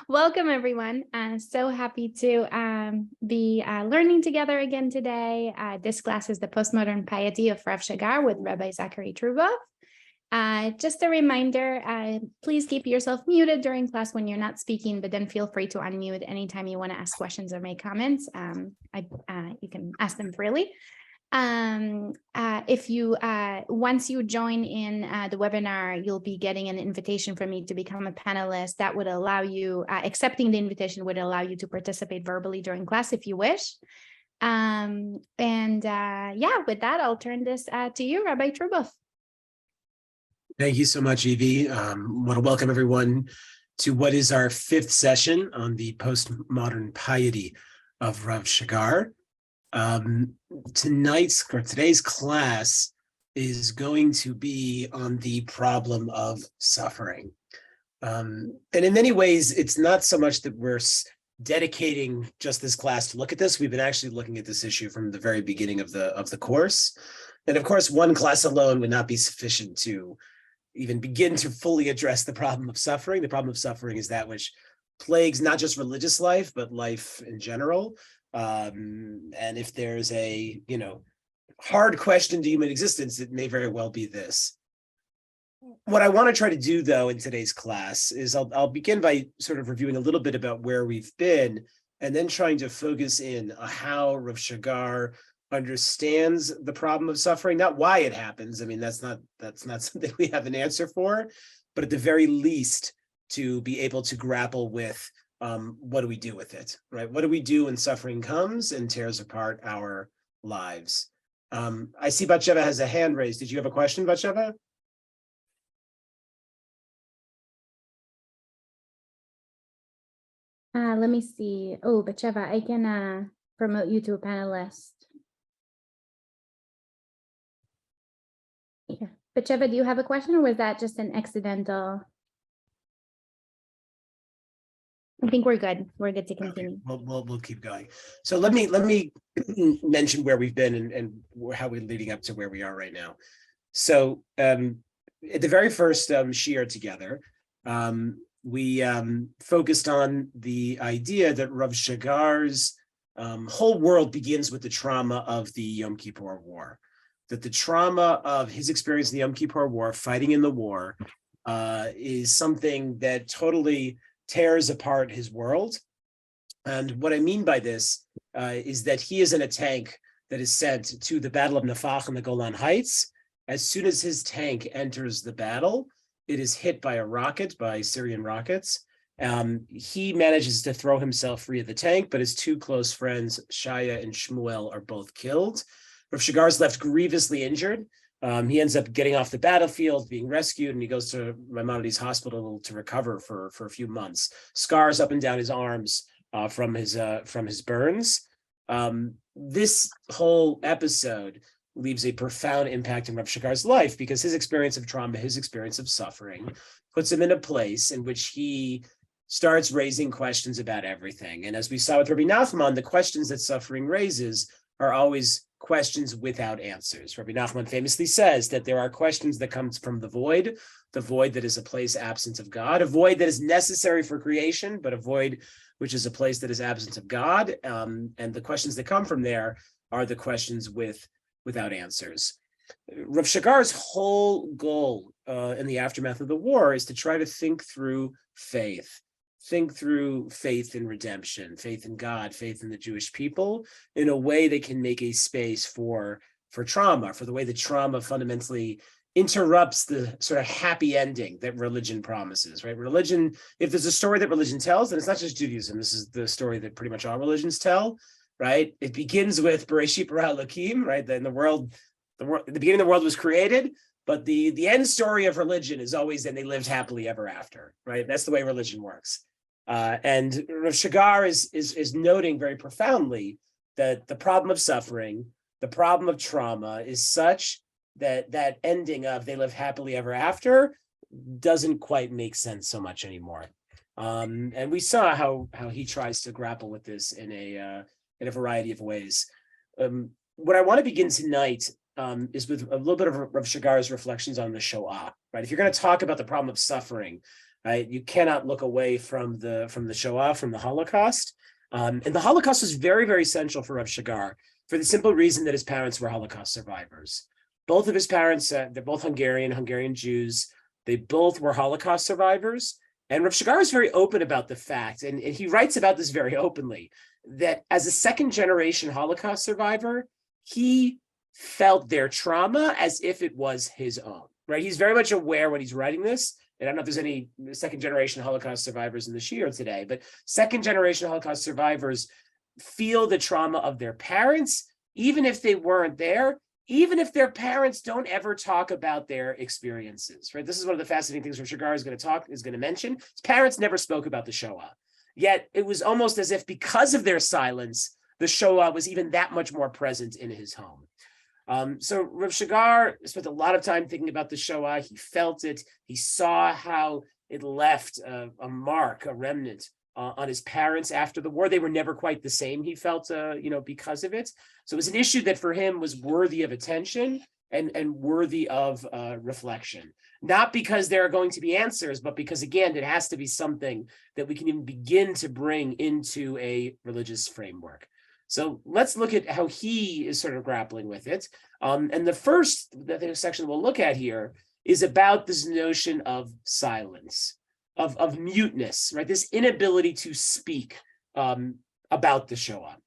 Welcome, everyone. So happy to be learning together again today. This class is the Postmodern Piety of Rav Shagar with Rabbi Zachary Truboff. Just a reminder, please keep yourself muted during class when you're not speaking, but then feel free to unmute anytime you want to ask questions or make comments. You can ask them freely. If you once you join in the webinar, you'll be getting an invitation from me to become a panelist. That would allow you, accepting the invitation would allow you to participate verbally during class if you wish. Yeah, with that, I'll turn this to you, Rabbi Truboff. Thank you so much, Evie. I want to welcome everyone to what is our fifth session on the postmodern piety of Rav Shagar. Today's class is going to be on the problem of suffering. And in many ways, it's not so much that we're dedicating just this class to look at this. We've been actually looking at this issue from the very beginning of the course. And of course, one class alone would not be sufficient to even begin to fully address the problem of suffering. The problem of suffering is that which plagues not just religious life, but life in general. And if there's a, hard question to human existence, it may very well be this. What I want to try to do, though, in today's class is I'll begin by sort of reviewing a little bit about where we've been, and then trying to focus in on how Rav Shagar understands the problem of suffering, not why it happens. I mean, that's not something we have an answer for, but at the very least, to be able to grapple with what do we do with it, right? What do we do when suffering comes and tears apart our lives? I see Batsheva has a hand raised. Did you have a question, Batsheva? Let me see. Oh, Batsheva, I can promote you to a panelist. Yeah. Batsheva, do you have a question, or was that just an accidental? I think we're good. We're good to continue. Okay. We'll keep going. So let me mention where we've been and how we're leading up to where we are right now. So at the very first shiur together, we focused on the idea that Rav Shagar's whole world begins with the trauma of the Yom Kippur War. That the trauma of his experience in the Yom Kippur War, fighting in the war, is something that totally tears apart his world. And what I mean by this is that he is in a tank that is sent to the Battle of Nafach in the Golan Heights. As soon as his tank enters the battle, it is hit by a rocket, by Syrian rockets. He manages to throw himself free of the tank, but his two close friends, Shaya and Shmuel, are both killed. Rav Shagar is left grievously injured. He ends up getting off the battlefield, being rescued, and he goes to Maimonides Hospital to recover for a few months. Scars up and down his arms from his burns. This whole episode leaves a profound impact in Rav Shagar's life because his experience of trauma, his experience of suffering, puts him in a place in which he starts raising questions about everything. And as we saw with Rabbi Nachman, the questions that suffering raises are always questions without answers. Rabbi Nachman famously says that there are questions that come from the void that is a place absent of God, a void that is necessary for creation, but a void which is a place that is absent of God. And the questions that come from there are the questions without answers. Rav Shagar's whole goal in the aftermath of the war is to try to think through faith. Think through faith in redemption, faith in God, faith in the Jewish people in a way that can make a space for trauma, for the way that trauma fundamentally interrupts the sort of happy ending that religion promises, right? Religion, if there's a story that religion tells, then it's not just Judaism. This is the story that pretty much all religions tell, right? It begins with Bereshit bara Elokim, right? Then the beginning of the world was created. But the end story of religion is always that they lived happily ever after, right? That's the way religion works. And Rav Shagar is noting very profoundly that the problem of suffering, the problem of trauma is such that ending of they live happily ever after doesn't quite make sense so much anymore. And we saw how he tries to grapple with this in a variety of ways. What I want to begin tonight is with a little bit of Rav Shagar's reflections on the Shoah, right? If you're going to talk about the problem of suffering, right? You cannot look away from the Shoah, from the Holocaust. And the Holocaust was very, very central for Rav Shagar for the simple reason that his parents were Holocaust survivors. Both of his parents, they're both Hungarian Jews. They both were Holocaust survivors. And Rav Shagar is very open about the fact, and he writes about this very openly, that as a second generation Holocaust survivor, he felt their trauma as if it was his own, right? He's very much aware when he's writing this. And I don't know if there's any second generation Holocaust survivors in the Shiur today, but second generation Holocaust survivors feel the trauma of their parents, even if they weren't there, even if their parents don't ever talk about their experiences, right? This is one of the fascinating things Rav Shagar is going to mention. His parents never spoke about the Shoah. Yet it was almost as if because of their silence, the Shoah was even that much more present in his home. So Rav Shagar spent a lot of time thinking about the Shoah. He felt it. He saw how it left a mark, a remnant on his parents after the war. They were never quite the same, he felt, because of it. So it was an issue that for him was worthy of attention and worthy of reflection. Not because there are going to be answers, but because, again, it has to be something that we can even begin to bring into a religious framework. So let's look at how he is sort of grappling with it. And the first section we'll look at here is about this notion of silence, of muteness, right? This inability to speak about the Shoah.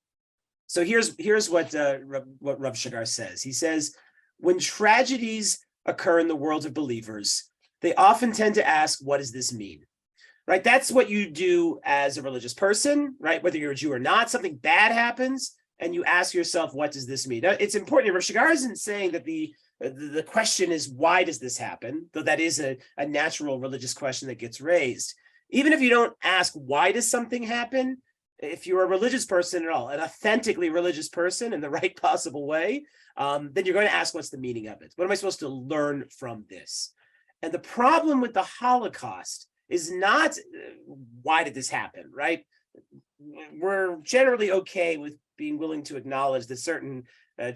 So here's what Rav Shagar says. He says, when tragedies occur in the world of believers, they often tend to ask, what does this mean? Right? That's what you do as a religious person, right? Whether you're a Jew or not, something bad happens, and you ask yourself, what does this mean? Now, it's important. Rav Shagar isn't saying that the question is, why does this happen? Though that is a natural religious question that gets raised. Even if you don't ask, why does something happen? If you're a religious person at all, an authentically religious person in the right possible way, then you're going to ask, what's the meaning of it? What am I supposed to learn from this? And the problem with the Holocaust is not why did this happen, right? We're generally okay with being willing to acknowledge that certain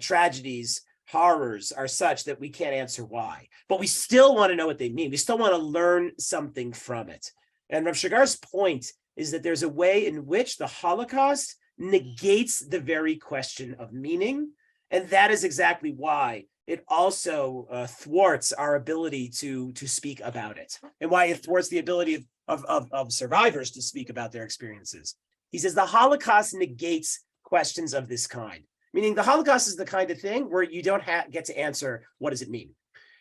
tragedies, horrors are such that we can't answer why, but we still want to know what they mean. We still want to learn something from it. And Rav Shagar's point is that there's a way in which the Holocaust negates the very question of meaning. And that is exactly why it also thwarts our ability to speak about it, and why it thwarts the ability of survivors to speak about their experiences. He says the Holocaust negates questions of this kind, meaning the Holocaust is the kind of thing where you don't get to answer, what does it mean?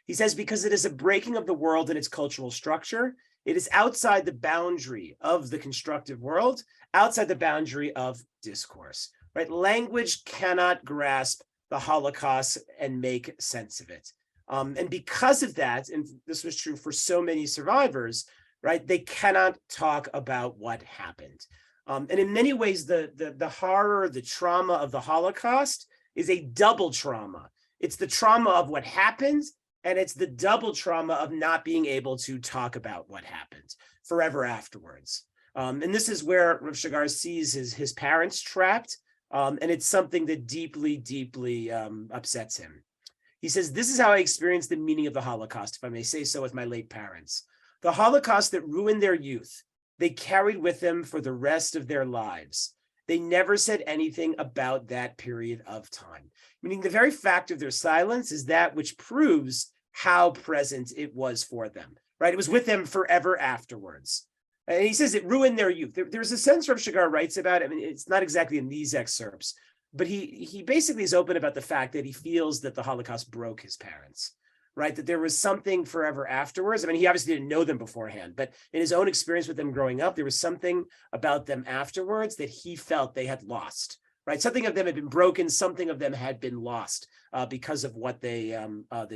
He says, because it is a breaking of the world and its cultural structure. It is outside the boundary of the constructive world, outside the boundary of discourse, right? Language cannot grasp the Holocaust and make sense of it. And because of that, and this was true for so many survivors, right, they cannot talk about what happened. And in many ways, the horror, the trauma of the Holocaust is a double trauma. It's the trauma of what happened, and it's the double trauma of not being able to talk about what happened forever afterwards. And this is where Rav Shagar sees his parents trapped. And it's something that deeply, deeply upsets him. He says, this is how I experienced the meaning of the Holocaust, if I may say so, with my late parents. The Holocaust that ruined their youth, they carried with them for the rest of their lives. They never said anything about that period of time, meaning the very fact of their silence is that which proves how present it was for them, right? It was with them forever afterwards. And he says it ruined their youth. There's a sense Rav Shagar writes about, I mean, it's not exactly in these excerpts, but he basically is open about the fact that he feels that the Holocaust broke his parents, right? That there was something forever afterwards. I mean, he obviously didn't know them beforehand, but in his own experience with them growing up, there was something about them afterwards that he felt they had lost, right? Something of them had been broken, something of them had been lost because of what they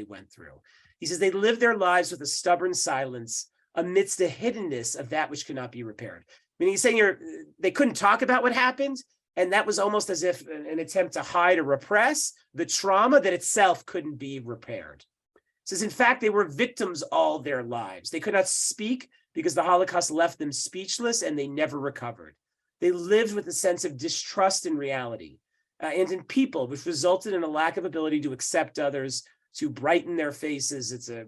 went through. He says they lived their lives with a stubborn silence amidst the hiddenness of that which could not be repaired. Meaning he's saying they couldn't talk about what happened, and that was almost as if an attempt to hide or repress the trauma that itself couldn't be repaired. It says, in fact, they were victims all their lives. They could not speak because the Holocaust left them speechless and they never recovered. They lived with a sense of distrust in reality and in people, which resulted in a lack of ability to accept others, to brighten their faces. It's a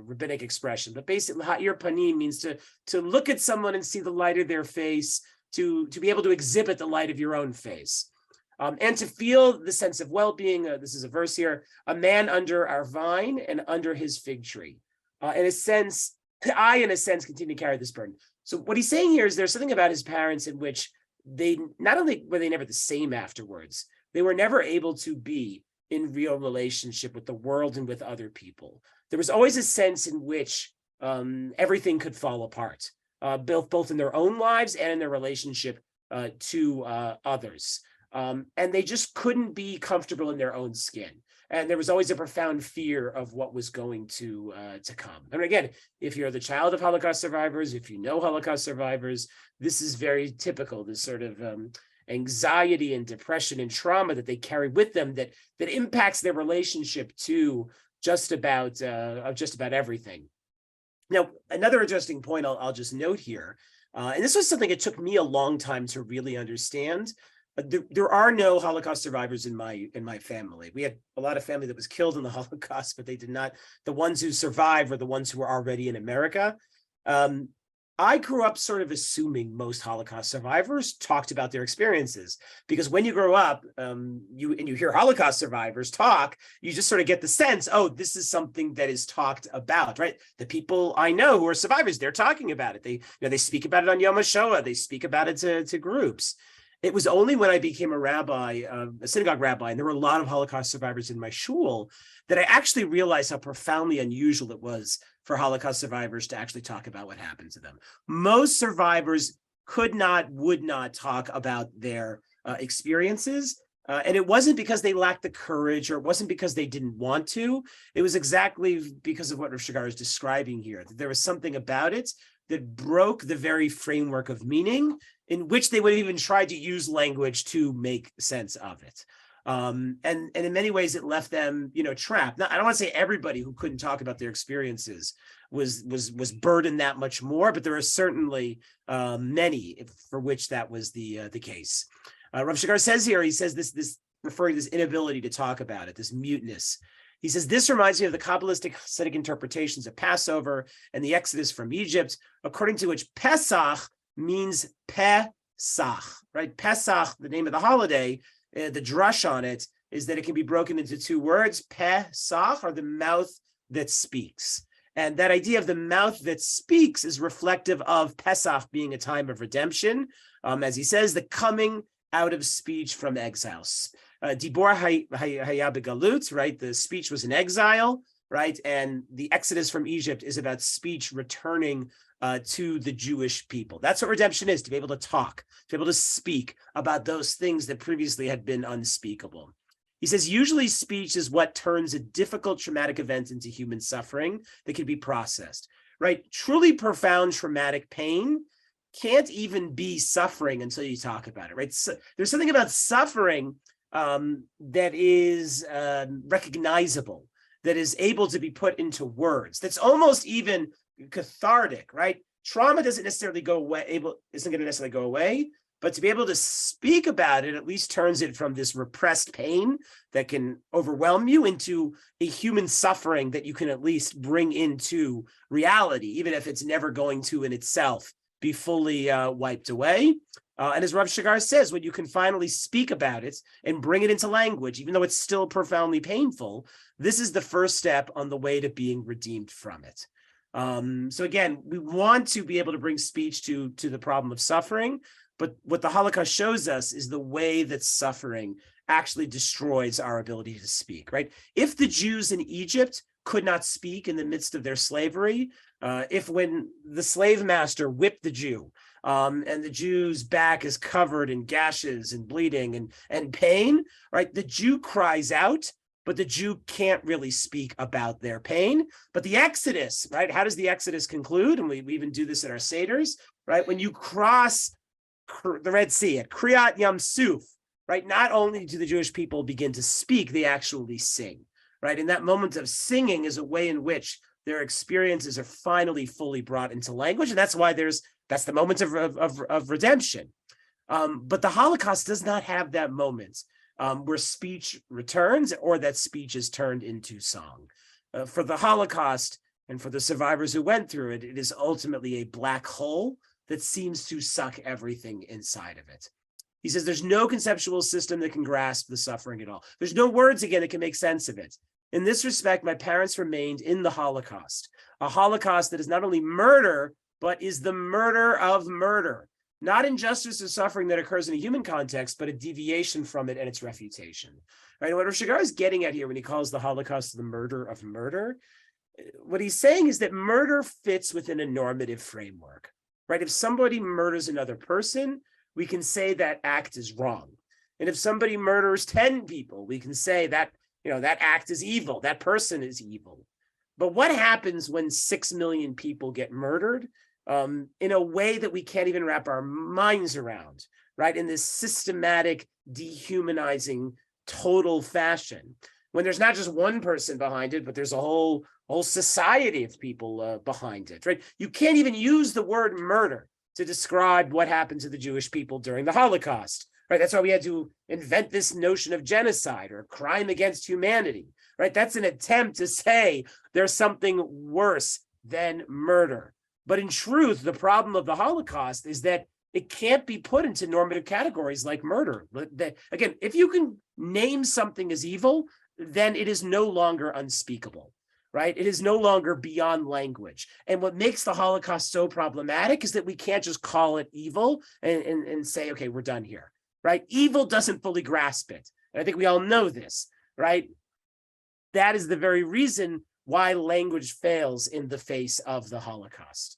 rabbinic expression, but basically ha'ir panim means to look at someone and see the light of their face, to be able to exhibit the light of your own face. And to feel the sense of well-being. This is a verse here: a man under our vine and under his fig tree. In a sense, continue to carry this burden. So what he's saying here is there's something about his parents in which they not only were they never the same afterwards, they were never able to be in real relationship with the world and with other people. There was always a sense in which everything could fall apart, both in their own lives and in their relationship to others. And they just couldn't be comfortable in their own skin. And there was always a profound fear of what was going to come. And again, if you're the child of Holocaust survivors, if you know Holocaust survivors, this is very typical, this sort of anxiety and depression and trauma that they carry with them that impacts their relationship to just about everything. Now, another interesting point I'll just note here, and this was something it took me a long time to really understand. There are no Holocaust survivors in my family. We had a lot of family that was killed in the Holocaust, but they did not. The ones who survived were the ones who were already in America. I grew up sort of assuming most Holocaust survivors talked about their experiences, because when you grow up, you hear Holocaust survivors talk, you just sort of get the sense, oh, this is something that is talked about, right? The people I know who are survivors, they're talking about it. They speak about it on Yom HaShoah. They speak about it to groups. It was only when I became a rabbi, a synagogue rabbi, and there were a lot of Holocaust survivors in my shul, that I actually realized how profoundly unusual it was for Holocaust survivors to actually talk about what happened to them. Most survivors would not talk about their experiences. And it wasn't because they lacked the courage, or it wasn't because they didn't want to. It was exactly because of what Rav Shagar is describing here, that there was something about it that broke the very framework of meaning in which they would even try to use language to make sense of it. And in many ways, it left them, trapped. Now, I don't want to say everybody who couldn't talk about their experiences was burdened that much more, but there are certainly many for which that was the case. Rav Shagar says here, he says this referring to this inability to talk about it, this muteness. He says, this reminds me of the Kabbalistic Hasidic interpretations of Passover and the Exodus from Egypt, according to which Pesach means Pesach, right? Pesach, the name of the holiday, the drush on it is that it can be broken into two words. Pesach, or the mouth that speaks. And that idea of the mouth that speaks is reflective of Pesach being a time of redemption. As he says, the coming out of speech from exiles. Dibor haya begalut, right? The speech was in exile, right? And the Exodus from Egypt is about speech returning to the Jewish people. That's what redemption is, to be able to talk, to be able to speak about those things that previously had been unspeakable. He says, usually speech is what turns a difficult traumatic event into human suffering that can be processed, right? Truly profound traumatic pain can't even be suffering until you talk about it, right? So there's something about suffering that is recognizable, that is able to be put into words, that's almost even cathartic, right? Trauma isn't going to necessarily go away, but to be able to speak about it at least turns it from this repressed pain that can overwhelm you into a human suffering that you can at least bring into reality, even if it's never going to in itself be fully wiped away. And as Rav Shagar says, when you can finally speak about it and bring it into language, even though it's still profoundly painful, this is the first step on the way to being redeemed from it. So again, we want to be able to bring speech to the problem of suffering, but what the Holocaust shows us is the way that suffering actually destroys our ability to speak, right? If the Jews in Egypt could not speak in the midst of their slavery, if when the slave master whipped the Jew, and the Jew's back is covered in gashes and bleeding and pain, right? The Jew cries out, but the Jew can't really speak about their pain. But the Exodus, right? How does the Exodus conclude? And we even do this in our Seders, right? When you cross the Red Sea at Kriyat Yam Suf, right? Not only do the Jewish people begin to speak, they actually sing, right? And that moment of singing is a way in which their experiences are finally fully brought into language. And that's why that's the moment of redemption. But the Holocaust does not have that moment. where speech returns or that speech is turned into song. For the Holocaust and for the survivors who went through it, it is ultimately a black hole that seems to suck everything inside of it. He says there's no conceptual system that can grasp the suffering at all. There's no words, again, that can make sense of it. In this respect, my parents remained in the Holocaust, a Holocaust that is not only murder, but is the murder of murder. Not injustice or suffering that occurs in a human context, but a deviation from it and its refutation. Right? What Rav Shagar is getting at here when he calls the Holocaust the murder of murder, what he's saying is that murder fits within a normative framework. Right? If somebody murders another person, we can say that act is wrong. And if somebody murders 10 people, we can say that, that act is evil, that person is evil. But what happens when 6 million people get murdered in a way that we can't even wrap our minds around, right? In this systematic, dehumanizing, total fashion, when there's not just one person behind it, but there's a whole society of people behind it, right? You can't even use the word murder to describe what happened to the Jewish people during the Holocaust, right? That's why we had to invent this notion of genocide or crime against humanity, right? That's an attempt to say there's something worse than murder. But in truth, the problem of the Holocaust is that it can't be put into normative categories like murder. Again, if you can name something as evil, then it is no longer unspeakable. Right? It is no longer beyond language. And what makes the Holocaust so problematic is that we can't just call it evil and say, okay, we're done here, right? Evil doesn't fully grasp it. And I think we all know this, right? That is the very reason why language fails in the face of the Holocaust.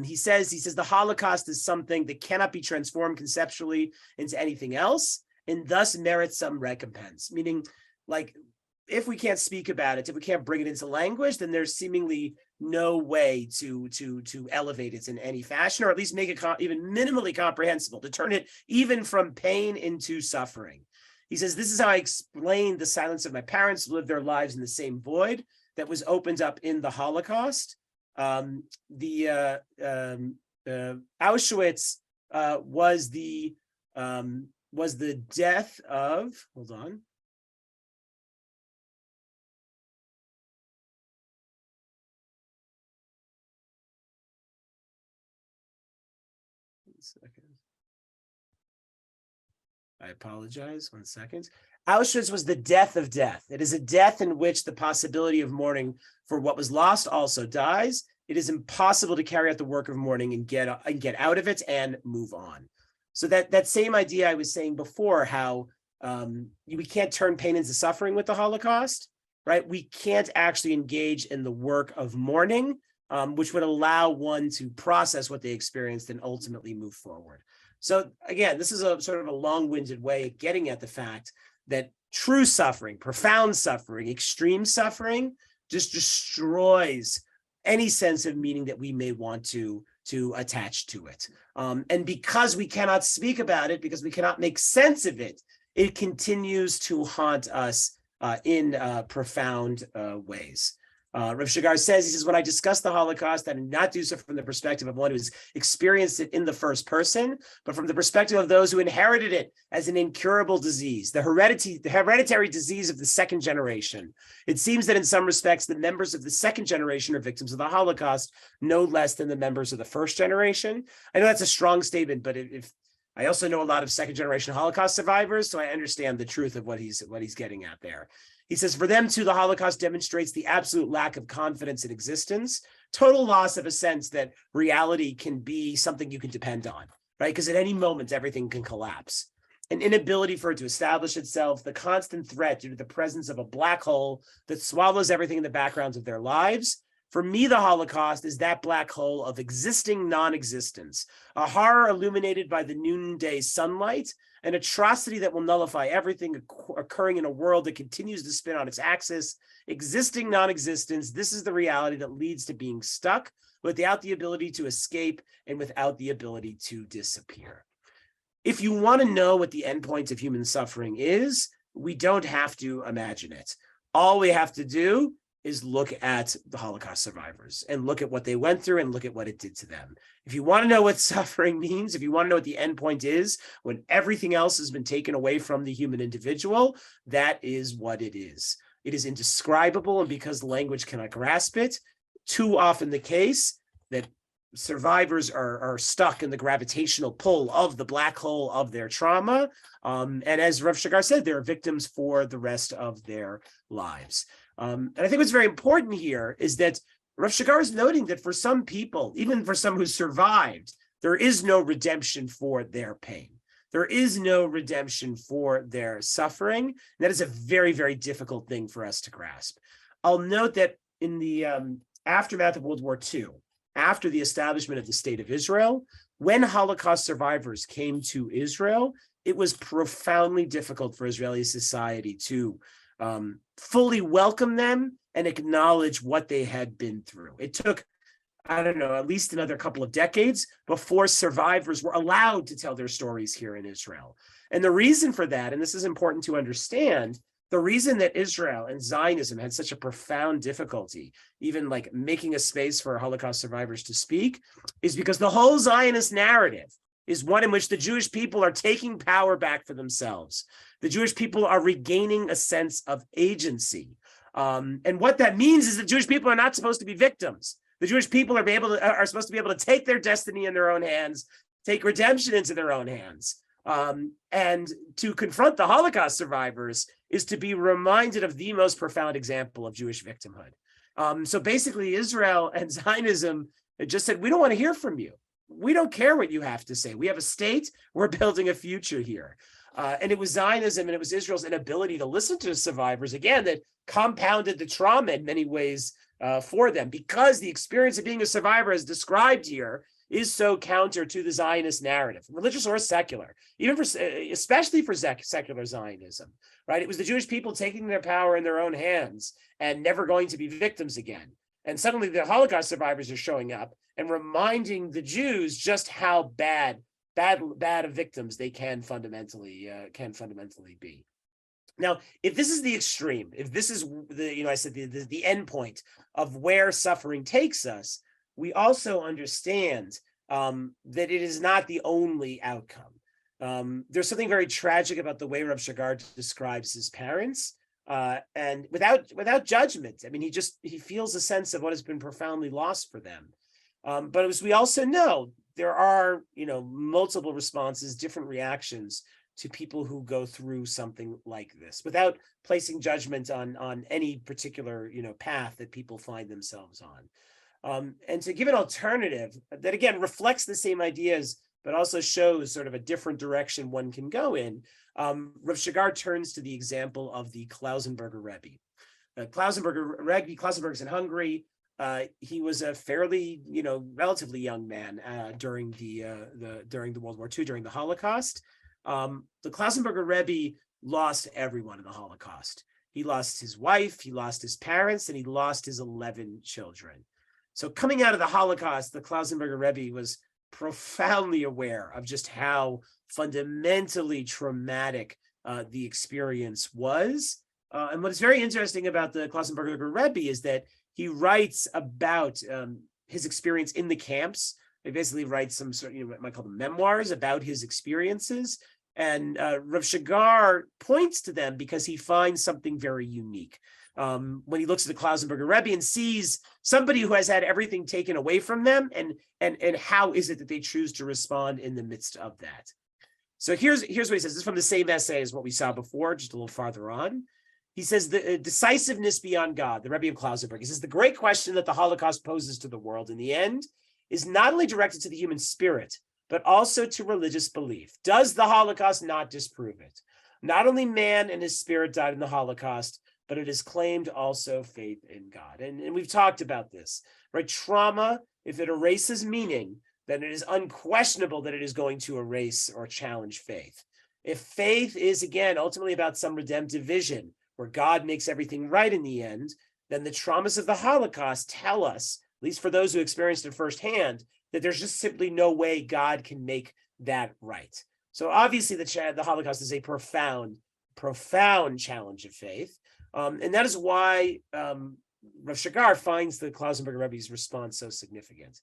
He says the Holocaust is something that cannot be transformed conceptually into anything else and thus merits some recompense, meaning like, if we can't speak about it, if we can't bring it into language, then there's seemingly no way to elevate it in any fashion, or at least make it even minimally comprehensible, to turn it even from pain into suffering. He says, this is how I explained the silence of my parents who lived their lives in the same void that was opened up in the Holocaust. Auschwitz was the death of, hold on. Second. I apologize. 1 second. Auschwitz was the death of death. It is a death in which the possibility of mourning for what was lost also dies. It is impossible to carry out the work of mourning and get out of it and move on. So that same idea I was saying before, how we can't turn pain into suffering with the Holocaust, right? We can't actually engage in the work of mourning, which would allow one to process what they experienced and ultimately move forward. So again, this is a sort of a long-winded way of getting at the fact that true suffering, profound suffering, extreme suffering just destroys any sense of meaning that we may want to attach to it. And because we cannot speak about it, because we cannot make sense of it, it continues to haunt us in profound ways. Rav Shagar says, when I discuss the Holocaust, I do not do so from the perspective of one who's experienced it in the first person, but from the perspective of those who inherited it as an incurable disease, the hereditary disease of the second generation. It seems that in some respects, the members of the second generation are victims of the Holocaust, no less than the members of the first generation. I know that's a strong statement, but if I also know a lot of second generation Holocaust survivors, so I understand the truth of what he's getting at there. He says, for them too, the Holocaust demonstrates the absolute lack of confidence in existence, total loss of a sense that reality can be something you can depend on, right? Because at any moment, everything can collapse. An inability for it to establish itself, the constant threat due to the presence of a black hole that swallows everything in the backgrounds of their lives. For me, the Holocaust is that black hole of existing non-existence, a horror illuminated by the noonday sunlight, an atrocity that will nullify everything occurring in a world that continues to spin on its axis, existing non-existence. This is the reality that leads to being stuck without the ability to escape and without the ability to disappear. If you want to know what the endpoint of human suffering is, we don't have to imagine it. All we have to do is look at the Holocaust survivors and look at what they went through and look at what it did to them. If you want to know what suffering means, if you want to know what the end point is, when everything else has been taken away from the human individual, that is what it is. It is indescribable, and because language cannot grasp it, too often the case that survivors are stuck in the gravitational pull of the black hole of their trauma. And as Rav Shagar said, they're victims for the rest of their lives. And I think what's very important here is that Rav Shagar is noting that for some people, even for some who survived, there is no redemption for their pain. There is no redemption for their suffering. And that is a very, very difficult thing for us to grasp. I'll note that in the aftermath of World War II, after the establishment of the State of Israel, when Holocaust survivors came to Israel, it was profoundly difficult for Israeli society to fully welcome them and acknowledge what they had been through. It took, I don't know, at least another couple of decades before survivors were allowed to tell their stories here in Israel. And the reason for that, and this is important to understand, the reason that Israel and Zionism had such a profound difficulty, even like making a space for Holocaust survivors to speak, is because the whole Zionist narrative is one in which the Jewish people are taking power back for themselves. The Jewish people are regaining a sense of agency. And what that means is that Jewish people are not supposed to be victims. The Jewish people are supposed to be able to take their destiny in their own hands, take redemption into their own hands. And to confront the Holocaust survivors is to be reminded of the most profound example of Jewish victimhood. So basically, Israel and Zionism just said, we don't want to hear from you. We don't care what you have to say. We have a state. We're building a future here. And it was Zionism and it was Israel's inability to listen to survivors, again, that compounded the trauma in many ways for them, because the experience of being a survivor as described here is so counter to the Zionist narrative, religious or secular, even for, especially for secular Zionism, right? It was the Jewish people taking their power in their own hands and never going to be victims again. And suddenly the Holocaust survivors are showing up and reminding the Jews just how bad of victims they can fundamentally be. Now, if this is the extreme, if this is the, I said the end point of where suffering takes us, we also understand that it is not the only outcome. There's something very tragic about the way Rav Shagar describes his parents, and without judgment. I mean, he feels a sense of what has been profoundly lost for them. But as we also know, there are multiple responses, different reactions to people who go through something like this, without placing judgment on any particular path that people find themselves on. And to give an alternative that again reflects the same ideas, but also shows sort of a different direction one can go in, Rav Shagar turns to the example of the Klausenberger Rebbe. Klausenberg is in Hungary. He was a fairly, relatively young man during the World War II, during the Holocaust. The Klausenberger Rebbe lost everyone in the Holocaust. He lost his wife, he lost his parents, and he lost his 11 children. So coming out of the Holocaust, the Klausenberger Rebbe was profoundly aware of just how fundamentally traumatic the experience was. And what is very interesting about the Klausenberger Rebbe is that he writes about his experience in the camps. He basically writes some sort of, what might call them memoirs about his experiences. And Rav Shagar points to them because he finds something very unique. When he looks at the Klausenberger Rebbe and sees somebody who has had everything taken away from them, and how is it that they choose to respond in the midst of that. So here's what he says. This is from the same essay as what we saw before, just a little farther on. He says, the decisiveness beyond God, the Rebbe of Klausenberg, he says, the great question that the Holocaust poses to the world in the end is not only directed to the human spirit, but also to religious belief. Does the Holocaust not disprove it? Not only man and his spirit died in the Holocaust, but it is claimed also faith in God. And we've talked about this, right? Trauma, if it erases meaning, then it is unquestionable that it is going to erase or challenge faith. If faith is, again, ultimately about some redemptive vision, where God makes everything right in the end, then the traumas of the Holocaust tell us, at least for those who experienced it firsthand, that there's just simply no way God can make that right. So obviously the Holocaust is a profound challenge of faith. And that is why Rav Shagar finds the Klausenberger Rebbe's response so significant.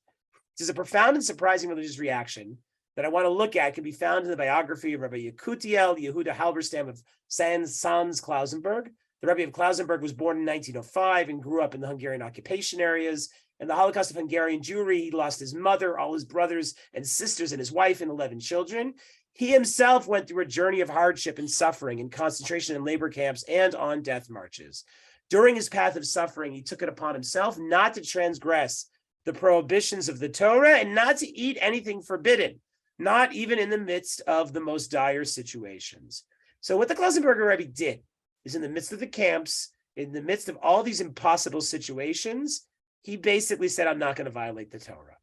It is a profound and surprising religious reaction that I want to look at can be found in the biography of Rabbi Yekutiel Yehuda Halberstam of Sans Klausenberg. The Rebbe of Klausenberg was born in 1905 and grew up in the Hungarian occupation areas. In the Holocaust of Hungarian Jewry, he lost his mother, all his brothers and sisters, and his wife, and 11 children. He himself went through a journey of hardship and suffering in concentration and labor camps and on death marches. During his path of suffering, he took it upon himself not to transgress the prohibitions of the Torah and not to eat anything forbidden, not even in the midst of the most dire situations. So what the Klausenberger Rebbe did is in the midst of the camps, in the midst of all these impossible situations, he basically said, I'm not going to violate the Torah.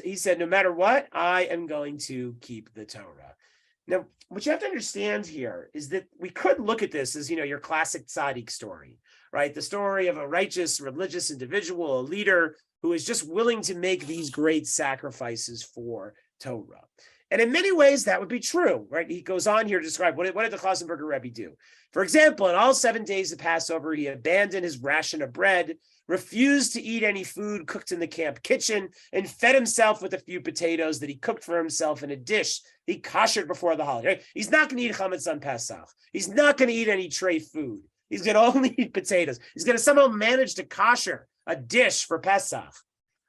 He said, no matter what, I am going to keep the Torah. Now, what you have to understand here is that we could look at this as, your classic tzaddik story, right? The story of a righteous, religious individual, a leader who is just willing to make these great sacrifices for Torah. And in many ways, that would be true, right? He goes on here to describe what did the Klausenberger Rebbe do? For example, in all 7 days of Passover, he abandoned his ration of bread, refused to eat any food cooked in the camp kitchen, and fed himself with a few potatoes that he cooked for himself in a dish he koshered before the holiday. Right? He's not going to eat chametz on Pesach. He's not going to eat any treif food. He's going to only eat potatoes. He's going to somehow manage to kosher a dish for Pesach.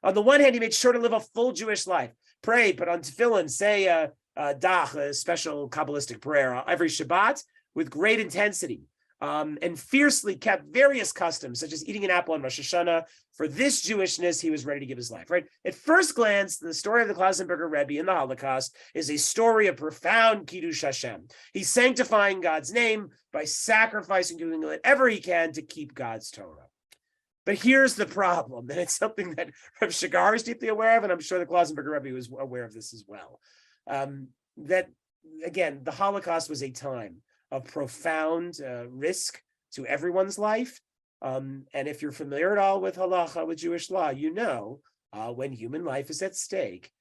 On the one hand, he made sure to live a full Jewish life. Pray, but on tefillin, say dach, a special Kabbalistic prayer, every Shabbat with great intensity, and fiercely kept various customs, such as eating an apple on Rosh Hashanah. For this Jewishness, he was ready to give his life, right? At first glance, the story of the Klausenberger Rebbe in the Holocaust is a story of profound Kiddush Hashem. He's sanctifying God's name by sacrificing, doing whatever he can to keep God's Torah. But here's the problem, and it's something that Rav Shagar is deeply aware of, and I'm sure the Klausenberger Rebbe was aware of this as well. That, again, the Holocaust was a time of profound risk to everyone's life. And if you're familiar at all with halacha, with Jewish law, when human life is at stake,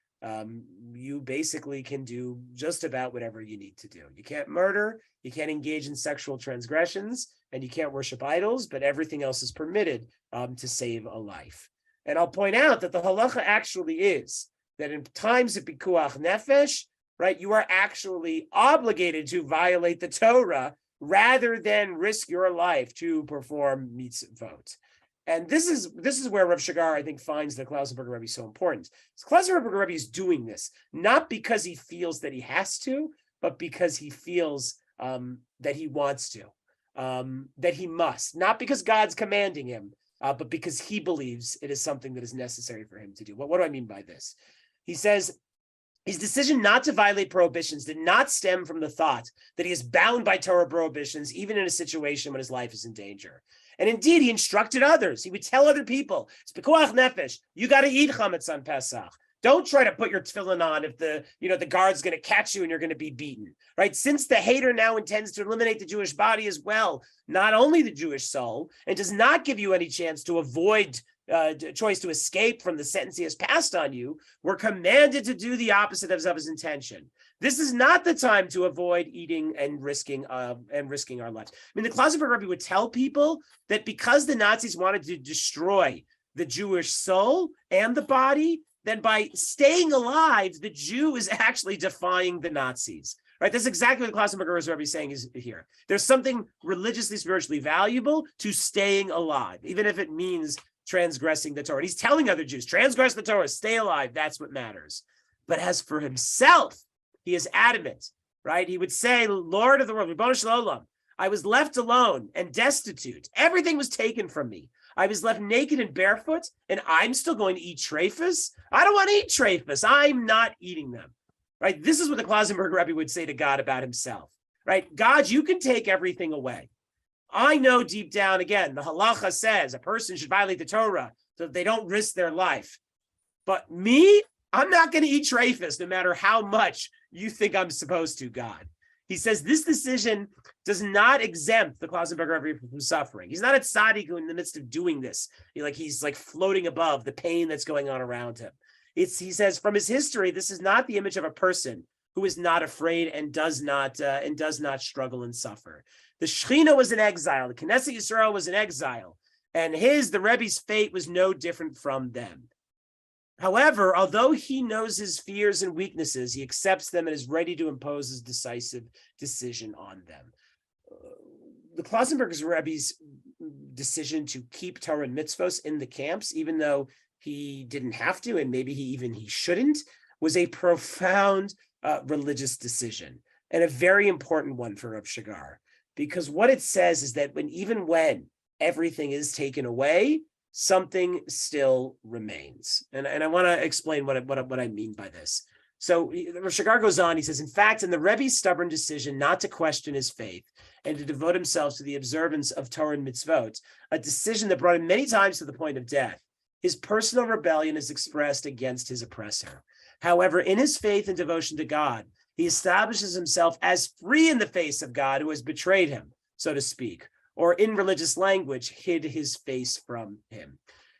you basically can do just about whatever you need to do. You can't murder, you can't engage in sexual transgressions, and you can't worship idols, but everything else is permitted to save a life. And I'll point out that the halacha actually is that in times of pikuach nefesh, right, you are actually obligated to violate the Torah rather than risk your life to perform mitzvot. And this is where Rav Shagar, I think, finds the Klausenberger Rebbe so important. So Klausenberger Rebbe is doing this not because he feels that he has to, but because he feels that he wants to, that he must, not because God's commanding him, but because he believes it is something that is necessary for him to do. What do I mean by this? He says, his decision not to violate prohibitions did not stem from the thought that he is bound by Torah prohibitions, even in a situation when his life is in danger. And indeed, he instructed others. He would tell other people, it's pikuach nefesh, you got to eat chametz on Pesach. Don't try to put your tefillin on if the guard's going to catch you and you're going to be beaten, right? Since the hater now intends to eliminate the Jewish body as well, not only the Jewish soul, and does not give you any chance to avoid choice to escape from the sentence he has passed on you, we're commanded to do the opposite of his intention. This is not the time to avoid eating and risking our lives. I mean, the Klausenberger Rebbe would tell people that because the Nazis wanted to destroy the Jewish soul and the body, then by staying alive, the Jew is actually defying the Nazis. Right? That's exactly what the Klausenberger Rebbe is saying is here. There's something religiously, spiritually valuable to staying alive, even if it means transgressing the Torah. And he's telling other Jews, transgress the Torah, stay alive. That's what matters. But as for himself, he is adamant, right? He would say, Lord of the world, Ribono Shel Olam, I was left alone and destitute. Everything was taken from me. I was left naked and barefoot, and I'm still going to eat treifas? I don't want to eat treifas. I'm not eating them, right? This is what the Klausenberger Rebbe would say to God about himself, right? God, you can take everything away. I know deep down, again, the halacha says a person should violate the Torah so that they don't risk their life. But me, I'm not going to eat treifas no matter how much you think I'm supposed to, God. He says this decision does not exempt the Klausenberger Rebbe from suffering. He's not a tzaddik who in the midst of doing this, he's floating above the pain that's going on around him. He says from his history, this is not the image of a person who is not afraid and does not struggle and suffer. The Shechina was in exile. The Knesset Yisrael was in exile. And the Rebbe's fate was no different from them. However, although he knows his fears and weaknesses, he accepts them and is ready to impose his decisive decision on them. The Klausenberger's Rebbe's decision to keep Torah and mitzvos in the camps, even though he didn't have to, and maybe he shouldn't, was a profound religious decision and a very important one for Rav Shagar, because what it says is that even when everything is taken away, something still remains. And I want to explain what I mean by this. So Rav Shagar goes on, he says, in fact, in the Rebbe's stubborn decision not to question his faith and to devote himself to the observance of Torah and mitzvot, a decision that brought him many times to the point of death, his personal rebellion is expressed against his oppressor. However, in his faith and devotion to God, he establishes himself as free in the face of God who has betrayed him, so to speak, or in religious language, hid his face from him.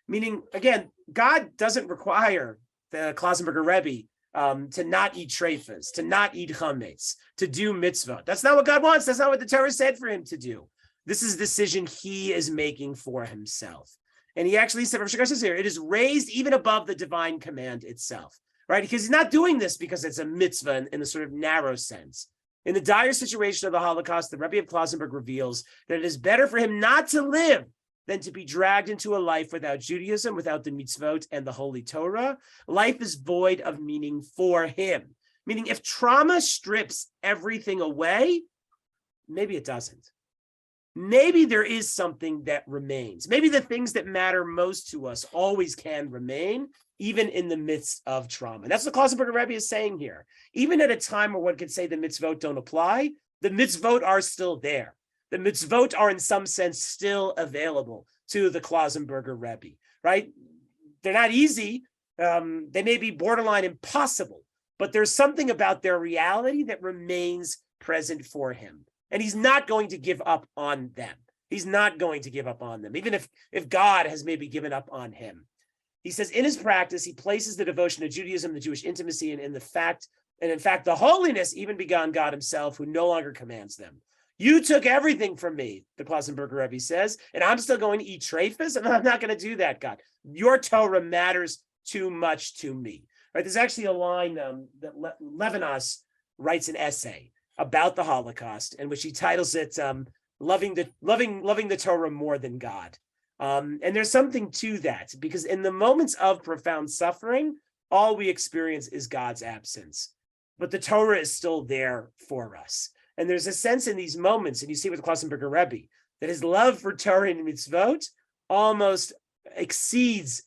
Meaning, again, God doesn't require the Klausenberger Rebbe to not eat treifas, to not eat chametz, to do mitzvah. That's not what God wants. That's not what the Torah said for him to do. This is a decision he is making for himself. And he actually said, Rav Shagar says here, it is raised even above the divine command itself, right? Because he's not doing this because it's a mitzvah in a sort of narrow sense. In the dire situation of the Holocaust, the Rebbe of Klausenberg reveals that it is better for him not to live than to be dragged into a life without Judaism, without the mitzvot and the Holy Torah. Life is void of meaning for him. Meaning, if trauma strips everything away, maybe it doesn't. Maybe there is something that remains. Maybe the things that matter most to us always can remain, even in the midst of trauma. And that's what Klausenberger Rebbe is saying here. Even at a time where one could say the mitzvot don't apply, the mitzvot are still there. The mitzvot are in some sense still available to the Klausenberger Rebbe, right? They're not easy. They may be borderline impossible, but there's something about their reality that remains present for him. And he's not going to give up on them. He's not going to give up on them, even if God has maybe given up on him. He says, in his practice, he places the devotion to Judaism, the Jewish intimacy, and in fact, the holiness even beyond God himself, who no longer commands them. You took everything from me, the Klausenberger Rebbe says, and I'm still going to eat treifas, and I'm not going to do that, God. Your Torah matters too much to me. Right? There's actually a line that Levinas writes an essay about the Holocaust, in which he titles it "Loving the Torah More Than God." And there's something to that, because in the moments of profound suffering, all we experience is God's absence. But the Torah is still there for us. And there's a sense in these moments, and you see with the Klausenberger Rebbe, that his love for Torah and mitzvot almost exceeds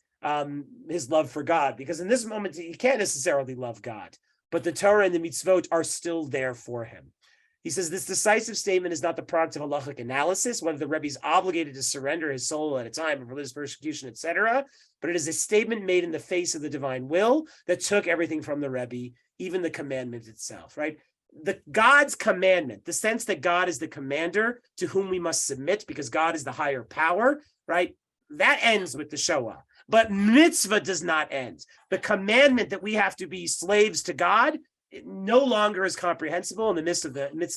his love for God, because in this moment, he can't necessarily love God, but the Torah and the mitzvot are still there for him. He says this decisive statement is not the product of halachic analysis, whether the Rebbe is obligated to surrender his soul at a time of religious persecution, etc., but it is a statement made in the face of the divine will that took everything from the Rebbe, even the commandment itself, right? The God's commandment, the sense that God is the commander to whom we must submit because God is the higher power, right? That ends with the Shoah. But mitzvah does not end. The commandment that we have to be slaves to God, it no longer is comprehensible in the midst of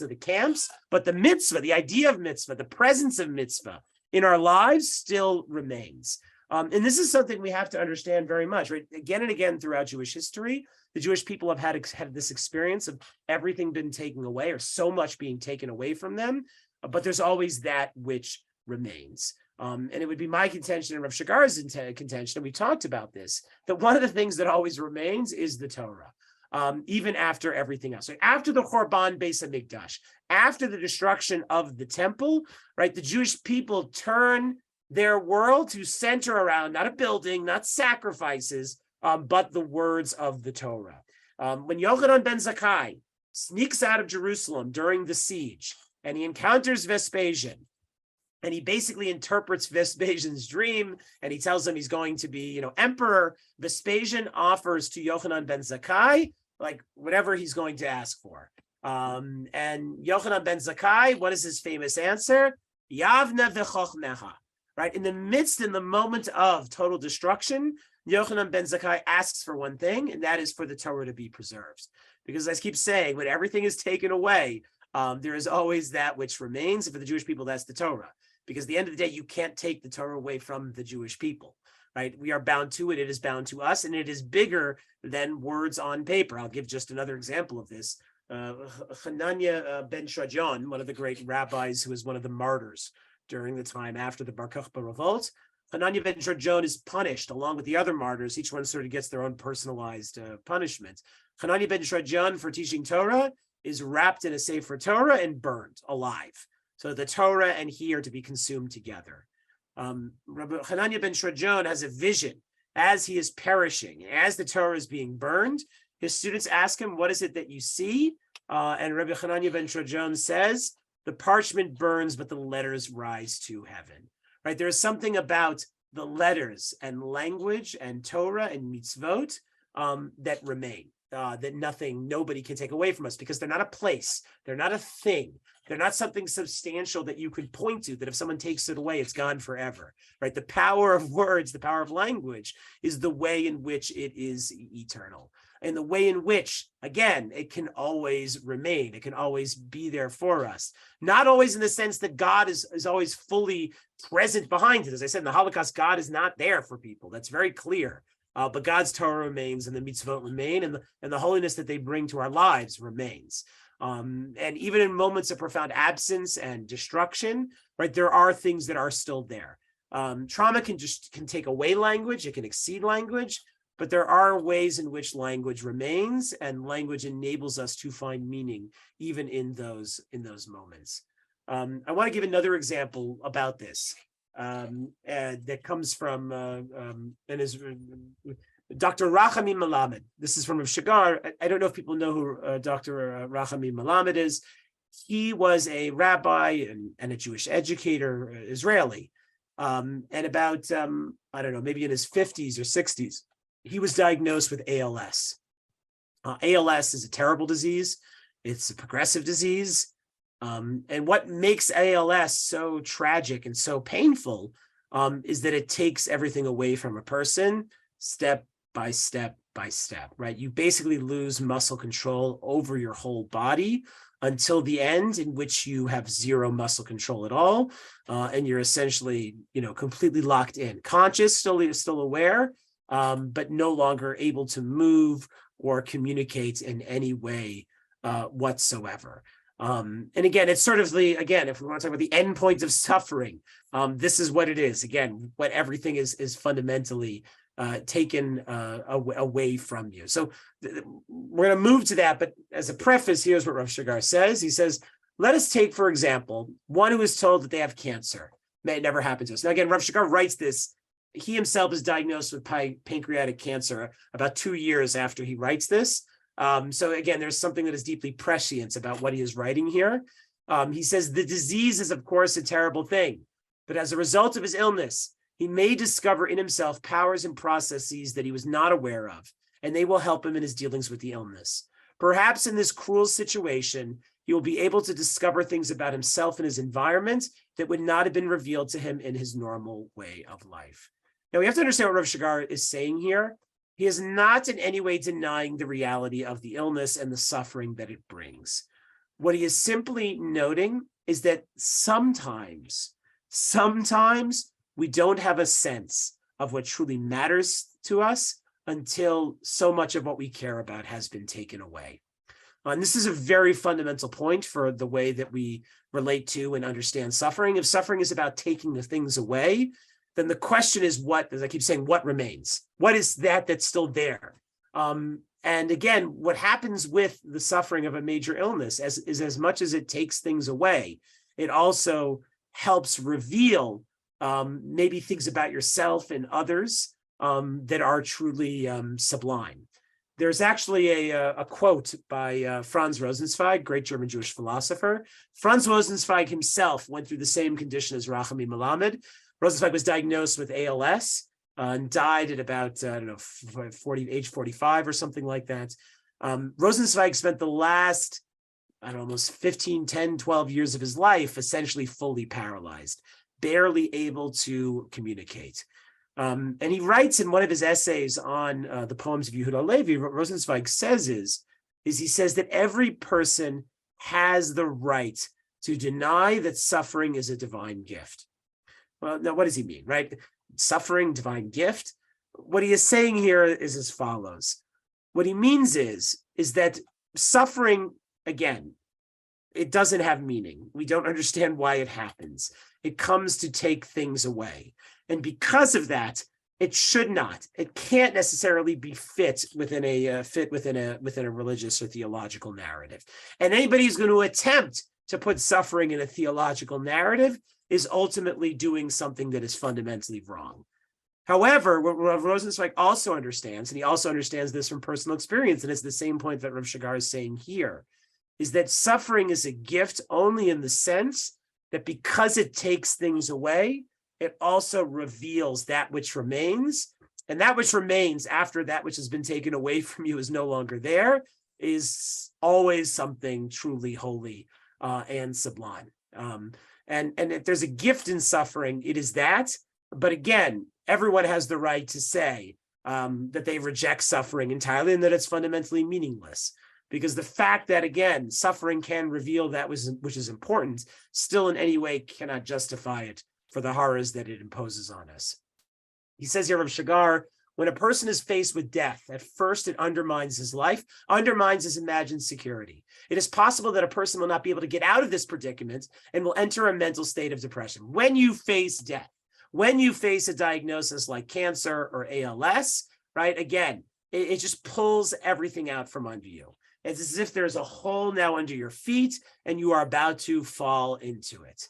the camps, but the mitzvah, the idea of mitzvah, the presence of mitzvah in our lives still remains. And this is something we have to understand very much, right? Again and again throughout Jewish history, the Jewish people have had this experience of everything being taken away or so much being taken away from them, but there's always that which remains. And it would be my contention and Rav Shagar's contention, and we talked about this, that one of the things that always remains is the Torah, even after everything else. So after the Chorban Beis HaMikdash, after the destruction of the temple, right, the Jewish people turn their world to center around not a building, not sacrifices, but the words of the Torah. When Yochanan ben Zakkai sneaks out of Jerusalem during the siege, and he encounters Vespasian, and he basically interprets Vespasian's dream, and he tells him he's going to be, emperor. Vespasian offers to Yochanan ben Zakkai, like whatever he's going to ask for. And Yochanan ben Zakkai, what is his famous answer? Yavne v'chochmecha. Right? In the moment of total destruction, Yochanan ben Zakkai asks for one thing, and that is for the Torah to be preserved. Because as I keep saying, when everything is taken away, there is always that which remains. And for the Jewish people, that's the Torah. because at the end of the day, you can't take the Torah away from the Jewish people, right? We are bound to it. It is bound to us, and it is bigger than words on paper. I'll give just another example of this. Hananiah ben Shagar, one of the great rabbis who was one of the martyrs during the time after the Bar Kokhba revolt, Hananiah ben Shagar is punished along with the other martyrs. Each one sort of gets their own personalized punishment. Hananiah ben Shagar, for teaching Torah, is wrapped in a sefer Torah and burned alive. So the Torah and he are to be consumed together. Rabbi Hananiah ben Shagar has a vision as he is perishing, as the Torah is being burned. His students ask him, what is it that you see? And Rabbi Hananiah ben Shagar says, the parchment burns, but the letters rise to heaven. Right? There is something about the letters and language and Torah and mitzvot that remain, that nobody can take away from us, because they're not a place, they're not a thing, they're not something substantial that you could point to, that if someone takes it away, it's gone forever. Right? The power of words, the power of language is the way in which it is eternal. And the way in which, again, it can always remain. It can always be there for us. Not always in the sense that God is always fully present behind it. As I said, in the Holocaust, God is not there for people. That's very clear. But God's Torah remains, and the mitzvot remain, and the holiness that they bring to our lives remains. And even in moments of profound absence and destruction, right, there are things that are still there. Trauma can take away language. It can exceed language. But there are ways in which language remains, and language enables us to find meaning even in those moments. I want to give another example about this that comes from Dr. Rachamim Melamed. This is from Rav Shagar. I don't know if people know who Dr. Rachamim Melamed is. He was a rabbi and a Jewish educator, Israeli. And about, I don't know, maybe in his 50s or 60s, he was diagnosed with ALS. ALS is a terrible disease. It's a progressive disease. And what makes ALS so tragic and so painful is that it takes everything away from a person, step by step by step, right? You basically lose muscle control over your whole body until the end, in which you have zero muscle control at all. And you're essentially, completely locked in, conscious, still aware, but no longer able to move or communicate in any way whatsoever. And again, it's sort of if we want to talk about the end point of suffering, this is what it is. Again, what everything is fundamentally taken away from you. So we're going to move to that. But as a preface, here's what Rav Shagar says. He says, let us take, for example, one who is told that they have cancer. May it never happen to us. Now, again, Rav Shagar writes this. He himself is diagnosed with pancreatic cancer about 2 years after he writes this. So again, there's something that is deeply prescient about what he is writing here. He says, the disease is, of course, a terrible thing, but as a result of his illness, he may discover in himself powers and processes that he was not aware of, and they will help him in his dealings with the illness. Perhaps in this cruel situation, he will be able to discover things about himself and his environment that would not have been revealed to him in his normal way of life. Now, we have to understand what Rav Shagar is saying here. He is not in any way denying the reality of the illness and the suffering that it brings. What he is simply noting is that sometimes we don't have a sense of what truly matters to us until so much of what we care about has been taken away. And this is a very fundamental point for the way that we relate to and understand suffering. If suffering is about taking the things away, then the question is what, as I keep saying, what remains? What is that's still there? And again, what happens with the suffering of a major illness is as much as it takes things away, it also helps reveal maybe things about yourself and others that are truly sublime. There's actually a quote by Franz Rosenzweig, great German Jewish philosopher. Franz Rosenzweig himself went through the same condition as Rachamim Melamed. Rosenzweig was diagnosed with ALS and died at about, age 45 or something like that. Rosenzweig spent the last, almost 15, 10, 12 years of his life essentially fully paralyzed, barely able to communicate. And he writes in one of his essays on the poems of Yehuda Levi, what Rosenzweig says is he says that every person has the right to deny that suffering is a divine gift. Well, now what does he mean, right? Suffering, divine gift. What he is saying here is as follows. What he means is that suffering, again, it doesn't have meaning. We don't understand why it happens. It comes to take things away. And because of that, it should not. It can't necessarily be fit within a religious or theological narrative. And anybody who's going to attempt to put suffering in a theological narrative is ultimately doing something that is fundamentally wrong. However, what Rav Rosenzweig also understands, and he also understands this from personal experience, and it's the same point that Rav Shagar is saying here, is that suffering is a gift only in the sense that because it takes things away, it also reveals that which remains. And that which remains after that which has been taken away from you is no longer there, is always something truly holy and sublime. And if there's a gift in suffering, it is that. But again, everyone has the right to say that they reject suffering entirely and that it's fundamentally meaningless. Because the fact that, again, suffering can reveal that which is important, still in any way cannot justify it for the horrors that it imposes on us. He says here, Rav Shagar, when a person is faced with death, at first it undermines his life, undermines his imagined security. It is possible that a person will not be able to get out of this predicament and will enter a mental state of depression. When you face death, when you face a diagnosis like cancer or ALS, right, again, it just pulls everything out from under you. It's as if there's a hole now under your feet and you are about to fall into it.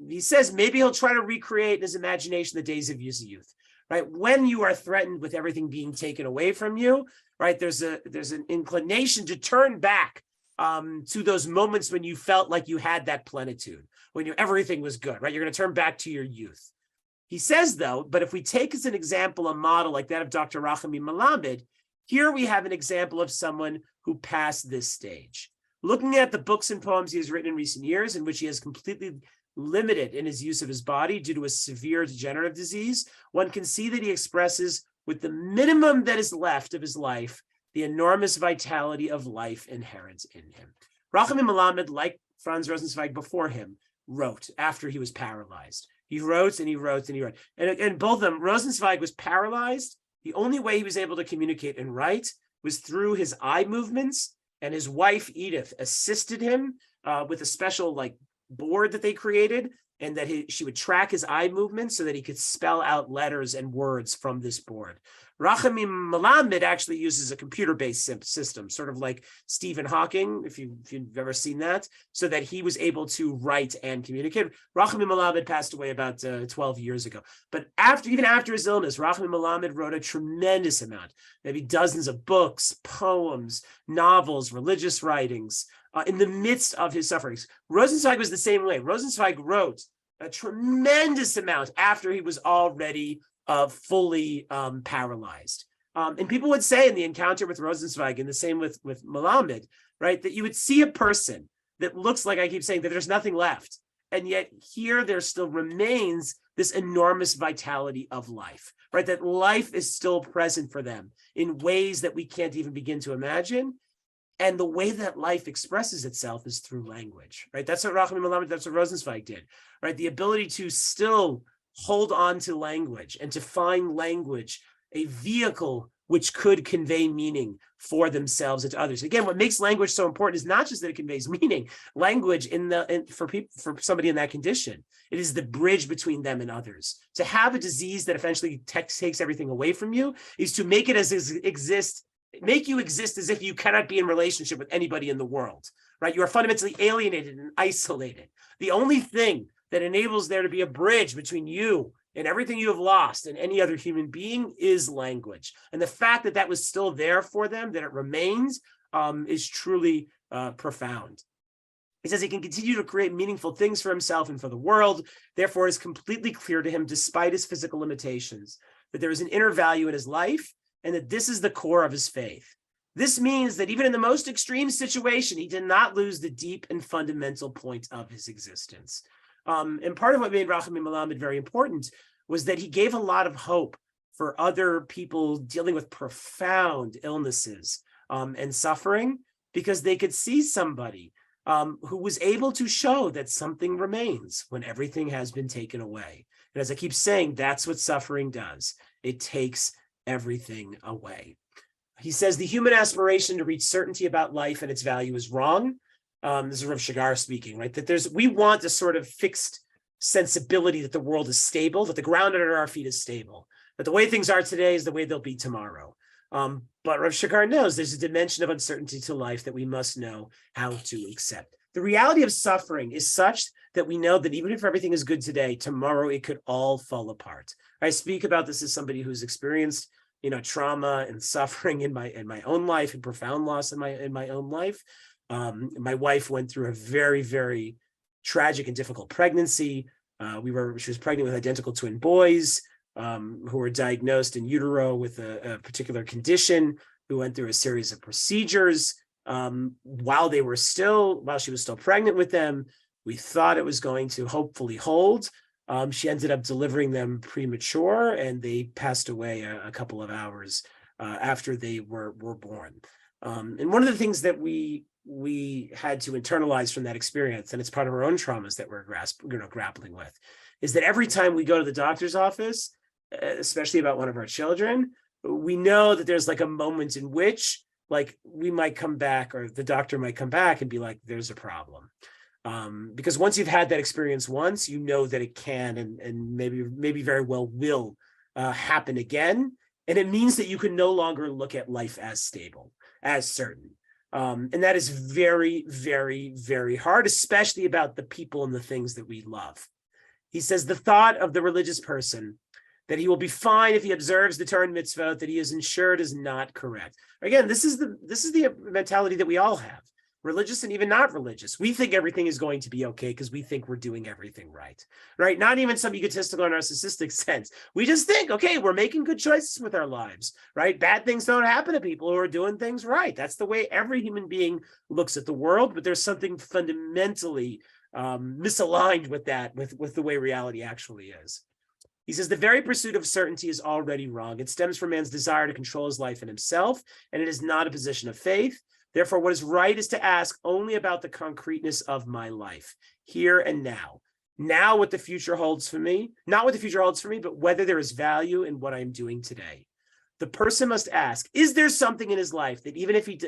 He says maybe he'll try to recreate in his imagination the days of his youth, right? When you are threatened with everything being taken away from you, right? There's an inclination to turn back to those moments when you felt like you had that plenitude, when everything was good, right? You're going to turn back to your youth. He says, though, but if we take as an example a model like that of Dr. Rachamim Melamed, here we have an example of someone who passed this stage. Looking at the books and poems he has written in recent years, in which he has completely limited in his use of his body due to a severe degenerative disease, one can see that he expresses, with the minimum that is left of his life, the enormous vitality of life inherent in him. Rachamim Melamed, like Franz Rosenzweig before him, wrote after he was paralyzed. He wrote and he wrote and he wrote. And both of them, Rosenzweig was paralyzed. The only way he was able to communicate and write was through his eye movements, and his wife, Edith, assisted him with a special board that they created, and that she would track his eye movements so that he could spell out letters and words from this board. Rachamim Melamed actually uses a computer-based system, sort of like Stephen Hawking, if you've ever seen that, so that he was able to write and communicate. Rachamim Melamed passed away about 12 years ago. But even after his illness, Rachamim Melamed wrote a tremendous amount, maybe dozens of books, poems, novels, religious writings, in the midst of his sufferings. Rosenzweig was the same way. Rosenzweig wrote a tremendous amount after he was already fully paralyzed. And people would say in the encounter with Rosenzweig, and the same with Melamed, right, that you would see a person that looks like, I keep saying, that there's nothing left. And yet here there still remains this enormous vitality of life, right? That life is still present for them in ways that we can't even begin to imagine. And the way that life expresses itself is through language, right? That's what Rachamim Melamed, that's what Rosenzweig did, right? The ability to still hold on to language and to find language a vehicle which could convey meaning for themselves and to others. Again, what makes language so important is not just that it conveys meaning. Language for somebody in that condition, it is the bridge between them and others. To have a disease that eventually takes everything away from you is to make it make you exist as if you cannot be in relationship with anybody in the world, right? You are fundamentally alienated and isolated. The only thing that enables there to be a bridge between you and everything you have lost and any other human being is language. And the fact that that was still there for them, that it remains, is truly profound. He says he can continue to create meaningful things for himself and for the world. Therefore, it is completely clear to him, despite his physical limitations, that there is an inner value in his life and that this is the core of his faith. This means that even in the most extreme situation, he did not lose the deep and fundamental point of his existence. And part of what made Rachamim Melamed very important was that he gave a lot of hope for other people dealing with profound illnesses and suffering, because they could see somebody who was able to show that something remains when everything has been taken away. And as I keep saying, that's what suffering does. It takes everything away. He says the human aspiration to reach certainty about life and its value is wrong. This is Rav Shagar speaking, right? That we want a sort of fixed sensibility that the world is stable, that the ground under our feet is stable, that the way things are today is the way they'll be tomorrow. But Rav Shagar knows there's a dimension of uncertainty to life that we must know how to accept. The reality of suffering is such that we know that even if everything is good today, tomorrow it could all fall apart. I speak about this as somebody who's experienced, trauma and suffering in my own life, and profound loss in my own life. My wife went through a very, very tragic and difficult pregnancy. She was pregnant with identical twin boys, who were diagnosed in utero with a particular condition, who went through a series of procedures while she was still pregnant with them. We thought it was going to hopefully hold. She ended up delivering them premature, and they passed away a couple of hours after they were born. And one of the things that we had to internalize from that experience, and it's part of our own traumas that we're grappling with, is that every time we go to the doctor's office, especially about one of our children, we know that there's like a moment in which we might come back, or the doctor might come back and be like, there's a problem. Because once you've had that experience once, you know that it can and maybe very well will happen again. And it means that you can no longer look at life as stable, as certain. And that is very, very, very hard, especially about the people and the things that we love. He says the thought of the religious person that he will be fine if he observes the Torah and mitzvot, that he is ensured is not correct. Again, this is the mentality that we all have, religious and even not religious. We think everything is going to be okay because we think we're doing everything right? Not even some egotistical or narcissistic sense. We just think, okay, we're making good choices with our lives, right? Bad things don't happen to people who are doing things right. That's the way every human being looks at the world, but there's something fundamentally misaligned with that, with the way reality actually is. He says the very pursuit of certainty is already wrong. It stems from man's desire to control his life and himself, and it is not a position of faith. Therefore, what is right is to ask only about the concreteness of my life, here and now. Now what the future holds for me, not what the future holds for me, but whether there is value in what I'm doing today. The person must ask, is there something in his life that even if it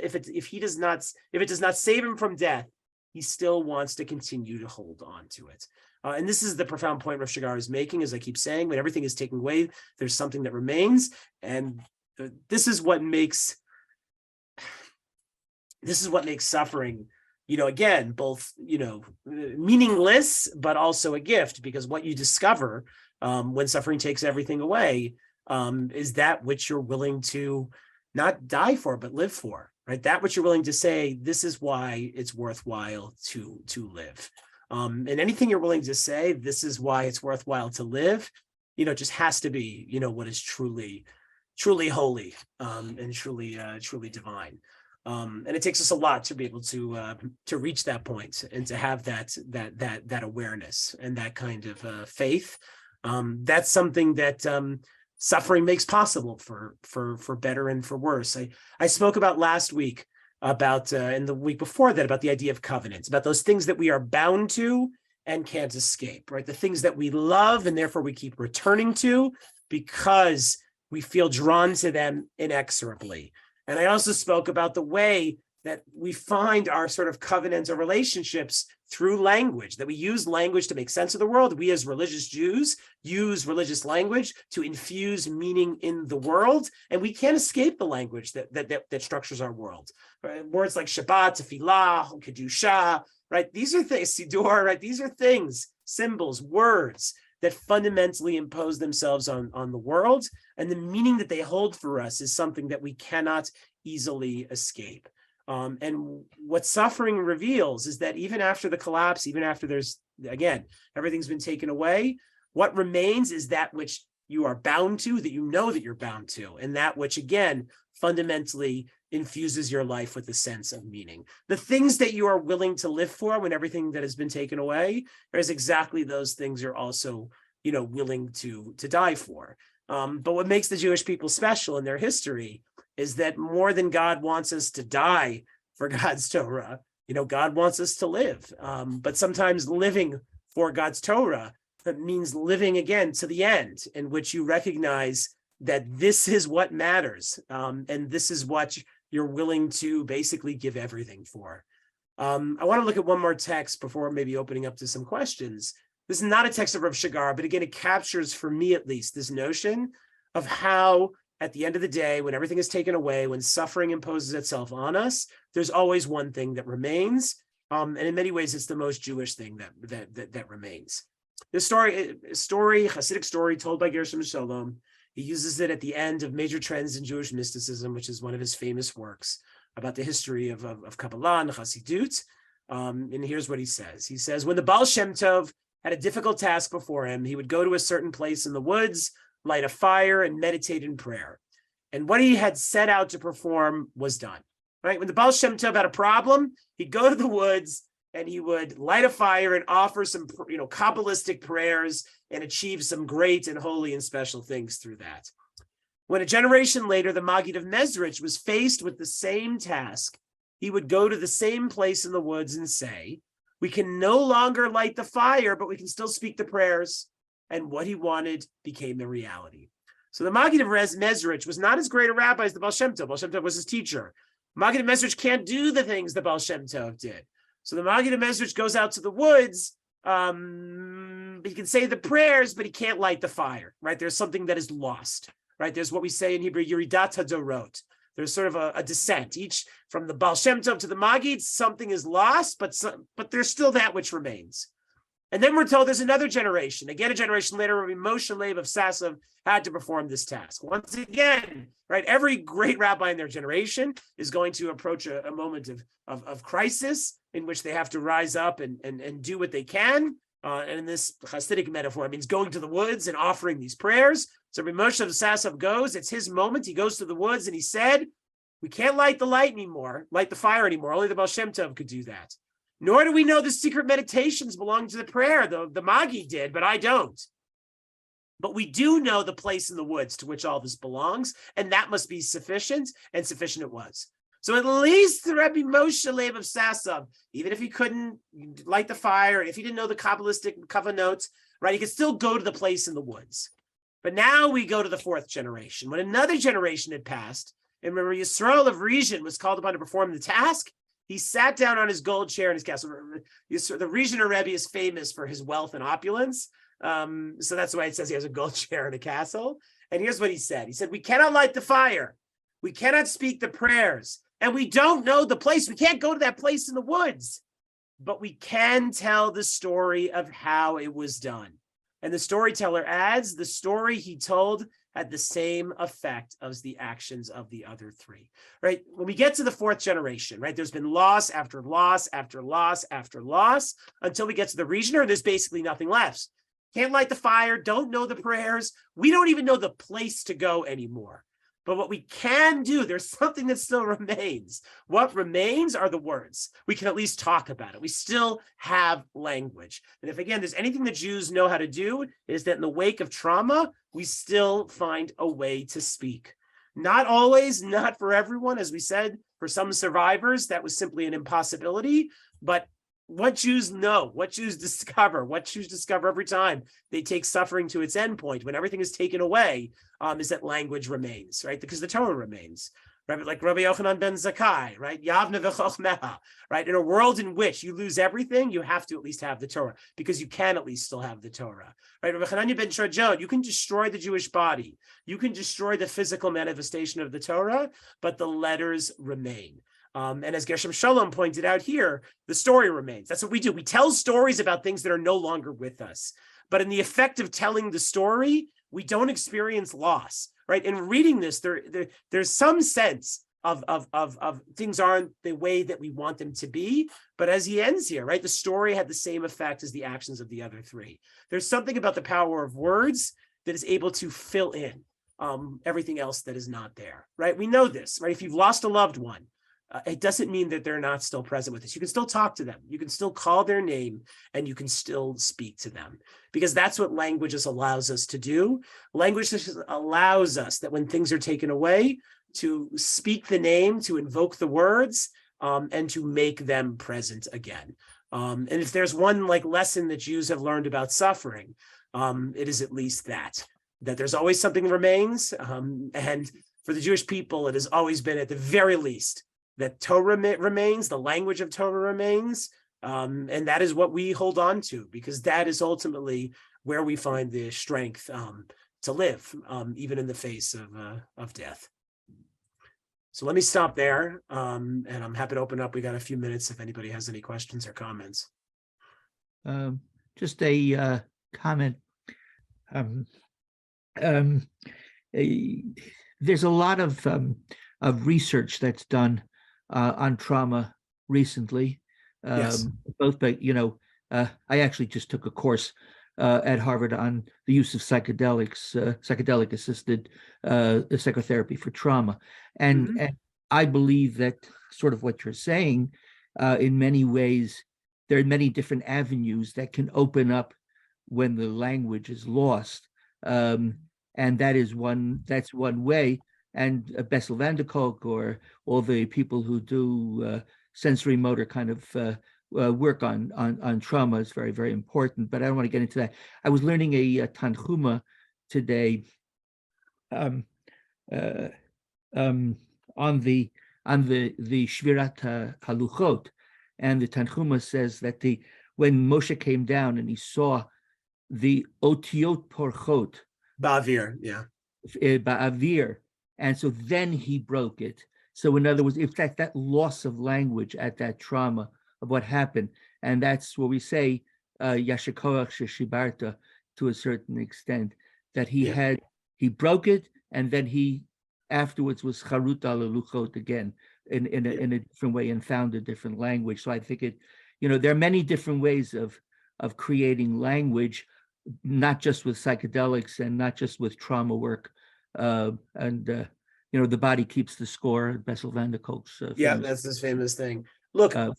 does not save him from death, he still wants to continue to hold on to it? And this is the profound point Rav Shagar is making, as I keep saying, when everything is taken away, there's something that remains. And this is what makes suffering, again, both, meaningless, but also a gift, because what you discover when suffering takes everything away is that which you're willing to not die for, but live for, right? That which you're willing to say, this is why it's worthwhile to live. And anything you're willing to say, this is why it's worthwhile to live, just has to be, what is truly holy and truly divine. And it takes us a lot to be able to reach that point and to have that awareness and that kind of faith. That's something that suffering makes possible for better and for worse. I spoke about last week about and the week before that about the idea of covenants, about those things that we are bound to and can't escape, right? The things that we love and therefore we keep returning to because we feel drawn to them inexorably. And I also spoke about the way that we find our sort of covenants or relationships through language, that we use language to make sense of the world. We as religious Jews use religious language to infuse meaning in the world, and we can't escape the language that structures our world. Right? Words like Shabbat, Tefillah, Kedusha, right? These are things, Siddur, right? These are things, symbols, words that fundamentally impose themselves on the world, and the meaning that they hold for us is something that we cannot easily escape. And what suffering reveals is that even after the collapse, even after everything's been taken away, what remains is that which you are bound to, that you know that you're bound to, and that which, again, fundamentally infuses your life with a sense of meaning. The things that you are willing to live for when everything that has been taken away, there's exactly those things you're also, willing to die for. But what makes the Jewish people special in their history is that more than God wants us to die for God's Torah, God wants us to live. But sometimes living for God's Torah, that means living again to the end, in which you recognize that this is what matters. And this is what you're willing to basically give everything for. I want to look at one more text before maybe opening up to some questions. This is not a text of Rav Shagar, but again, it captures, for me at least, this notion of how at the end of the day, when everything is taken away, when suffering imposes itself on us, there's always one thing that remains. And in many ways, it's the most Jewish thing that remains. This Hasidic story told by Gershom Shalom, he uses it at the end of Major Trends in Jewish Mysticism, which is one of his famous works about the history of Kabbalah and Hasidut. And here's what he says. He says, when the Baal Shem Tov had a difficult task before him, he would go to a certain place in the woods, light a fire, and meditate in prayer. And what he had set out to perform was done. Right? When the Baal Shem Tov had a problem, he'd go to the woods and he would light a fire and offer some, Kabbalistic prayers and achieve some great and holy and special things through that. When a generation later, the Maggid of Mezrich was faced with the same task, he would go to the same place in the woods and say, we can no longer light the fire, but we can still speak the prayers. And what he wanted became the reality. So the Maggid of Mezrich was not as great a rabbi as the Baal Shem Tov. Baal Shem Tov was his teacher. Maggid of Mezrich can't do the things the Baal Shem Tov did. So the Maggid of Mezrich goes out to the woods. He can say the prayers, but he can't light the fire, right? There's something that is lost, right? There's what we say in Hebrew, Yeridat HaDorot. There's sort of a descent. Each from the Baal Shem Tov to the Maggid, something is lost, but there's still that which remains. And then we're told there's another generation. Again, a generation later, Rabbi Moshe Leib of Sasov had to perform this task. Once again, right, every great rabbi in their generation is going to approach a moment of crisis in which they have to rise up and do what they can. And in this Hasidic metaphor, it means going to the woods and offering these prayers. So Rabbi Moshe of Sasov goes, it's his moment. He goes to the woods and he said, we can't light the fire anymore. Only the Baal Shem Tov could do that. Nor do we know the secret meditations belong to the prayer. The Magi did, but I don't. But we do know the place in the woods to which all this belongs, and that must be sufficient, and sufficient it was. So at least the Rabbi Moshe Leib of Sasov, even if he couldn't light the fire, and if he didn't know the Kabbalistic kavanot, right, he could still go to the place in the woods. But now we go to the fourth generation. When another generation had passed, and Rabbi Yisrael of Rizhin was called upon to perform the task, he sat down on his gold chair in his castle. The Rizhiner Rebbe is famous for his wealth and opulence. So that's why it says he has a gold chair in a castle. And here's what he said. He said, we cannot light the fire. We cannot speak the prayers. And we don't know the place. We can't go to that place in the woods. But we can tell the story of how it was done. And the storyteller adds, the story he told had the same effect as the actions of the other three, right? When we get to the fourth generation, right, there's been loss after loss after loss after loss until we get to the Rizhiner, there's basically nothing left. Can't light the fire, don't know the prayers. We don't even know the place to go anymore. But what we can do, there's something that still remains. What remains are the words. We can at least talk about it. We still have language. And if, again, there's anything that Jews know how to do, is that in the wake of trauma, we still find a way to speak. Not always, not for everyone. As we said, for some survivors, that was simply an impossibility. But what Jews know, what Jews discover every time they take suffering to its endpoint, when everything is taken away, is that language remains, right? Because the Torah remains, right? Like Rabbi Yochanan ben Zakkai, right? Yavne v'chochmeha, right? In a world in which you lose everything, you have to at least have the Torah, because you can at least still have the Torah, right? Rabbi Hananya ben Trajon, you can destroy the Jewish body, you can destroy the physical manifestation of the Torah, but the letters remain. And as Gershom Shalom pointed out here, the story remains. That's what we do. We tell stories about things that are no longer with us. But in the effect of telling the story, we don't experience loss, right? In reading this, there's some sense of things aren't the way that we want them to be. But as he ends here, right, the story had the same effect as the actions of the other three. There's something about the power of words that is able to fill in everything else that is not there, right? We know this, right? If you've lost a loved one, it doesn't mean that they're not still present with us. You can still talk to them. You can still call their name and you can still speak to them, because that's what language allows us to do. Language allows us that when things are taken away, to speak the name, to invoke the words, and to make them present again. And if there's one like lesson that Jews have learned about suffering, it is at least that there's always something that remains. And for the Jewish people, it has always been at the very least that Torah remains, the language of Torah remains. And that is what we hold on to, because that is ultimately where we find the strength to live, even in the face of death. So let me stop there, and I'm happy to open up. We got a few minutes if anybody has any questions or comments. Just a comment. There's a lot of research that's done on trauma recently. Yes. Both, but I actually just took a course at Harvard on the use of psychedelics, psychedelic assisted psychotherapy for trauma, and I believe that sort of what you're saying, in many ways, there are many different avenues that can open up when the language is lost, and that's one way. And Bessel van der Kolk, or all the people who do sensory motor kind of work on trauma is very, very important, but I don't want to get into that. I was learning a Tanchuma today on the Shvirat Haluchot, and the Tanchuma says that when Moshe came down and he saw the Otiot Porchot, Ba'avir, yeah. Ba'avir, and so then he broke it. So in other words, if that loss of language at that trauma of what happened, and that's what we say, Yashikoach Sheshibarta, to a certain extent, that he broke it, and then he afterwards was Charut al Luchot again in a different way and found a different language. So I think there are many different ways of creating language, not just with psychedelics and not just with trauma work, the body keeps the score. Bessel van der Kolk's that's this famous thing. Look, I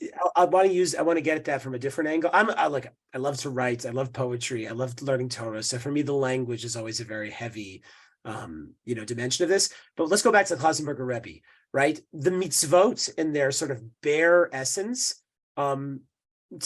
want to get at that from a different angle. I love to write. I love poetry. I love learning Torah. So for me, the language is always a very heavy, dimension of this. But let's go back to the Klausenberger Rebbe, right? The mitzvot in their sort of bare essence, to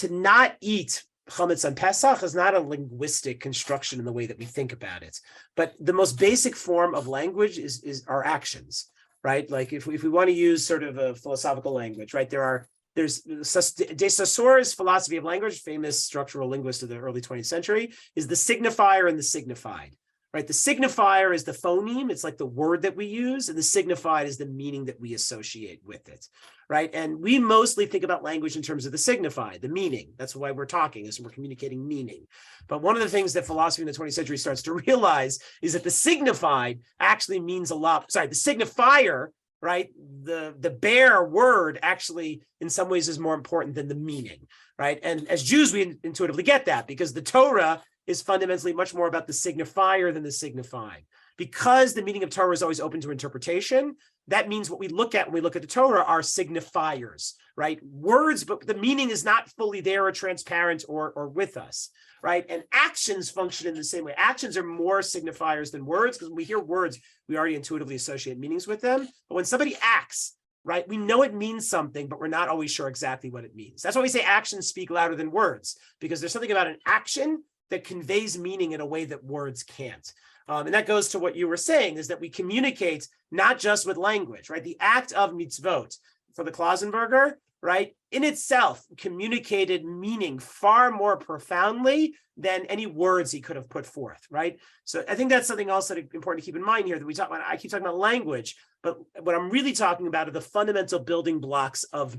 not eat chametz on Pesach is not a linguistic construction in the way that we think about it. But the most basic form of language is our actions, right? Like if we want to use sort of a philosophical language, right? There's de Saussure's philosophy of language, famous structural linguist of the early 20th century, is the signifier and the signified, right? The signifier is the phoneme. It's like the word that we use, and the signified is the meaning that we associate with it, right? And we mostly think about language in terms of the signified, the meaning. That's why we're talking, is we're communicating meaning. But one of the things that philosophy in the 20th century starts to realize is that the signified actually means a lot. Sorry, the signifier, right? The bare word actually in some ways is more important than the meaning, right? And as Jews, we intuitively get that, because the Torah is fundamentally much more about the signifier than the signified. Because the meaning of Torah is always open to interpretation, that means what we look at when we look at the Torah are signifiers, right? Words, but the meaning is not fully there or transparent or with us, right? And actions function in the same way. Actions are more signifiers than words, because when we hear words, we already intuitively associate meanings with them. But when somebody acts, right, we know it means something, but we're not always sure exactly what it means. That's why we say actions speak louder than words, because there's something about an action that conveys meaning in a way that words can't. And that goes to what you were saying, is that we communicate not just with language, right? The act of mitzvot for the Klausenberger, right, in itself communicated meaning far more profoundly than any words he could have put forth, right? So I think that's something else that is important to keep in mind here, that we talk about. I keep talking about language, but what I'm really talking about are the fundamental building blocks of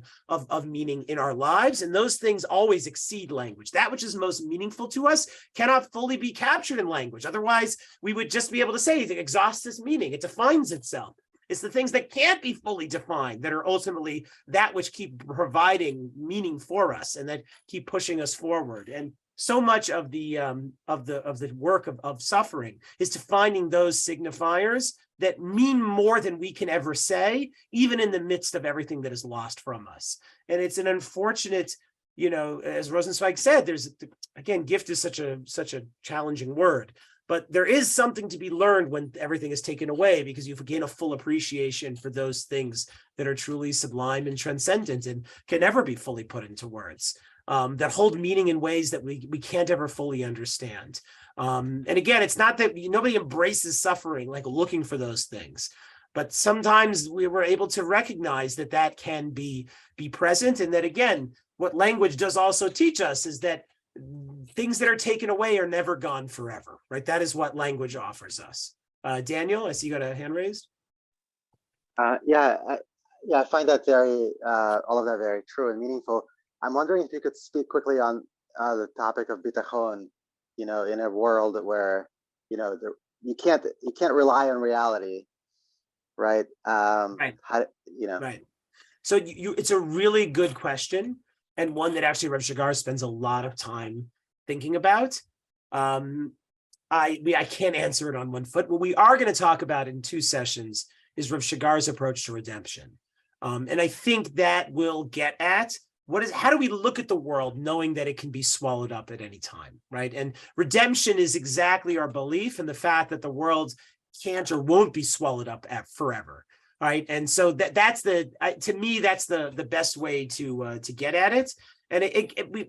meaning in our lives. And those things always exceed language. That which is most meaningful to us cannot fully be captured in language. Otherwise, we would just be able to say it exhausts its meaning. It defines itself. It's the things that can't be fully defined that are ultimately that which keep providing meaning for us and that keep pushing us forward. And so much of the work of suffering is to finding those signifiers that mean more than we can ever say, even in the midst of everything that is lost from us. And it's an unfortunate, as Rosenzweig said, gift is such a challenging word. But there is something to be learned when everything is taken away, because you gain a full appreciation for those things that are truly sublime and transcendent and can never be fully put into words, that hold meaning in ways that we can't ever fully understand. And again, it's not that nobody embraces suffering, like looking for those things, but sometimes we were able to recognize that that can be present. And that, again, what language does also teach us is that things that are taken away are never gone forever, right? That is what language offers us. Daniel, I see you got a hand raised. Yeah, I find that all of that very true and meaningful. I'm wondering if you could speak quickly on the topic of bitachon, in a world where, you can't rely on reality, right? Right. Right. So it's a really good question, and one that actually Rav Shagar spends a lot of time thinking about. I can't answer it on one foot. What we are going to talk about in 2 sessions is Rav Shagar's approach to redemption. And I think that will get at how do we look at the world knowing that it can be swallowed up at any time, right? And redemption is exactly our belief in the fact that the world can't or won't be swallowed up forever. Right. And so that's to me, that's the best way to get at it. And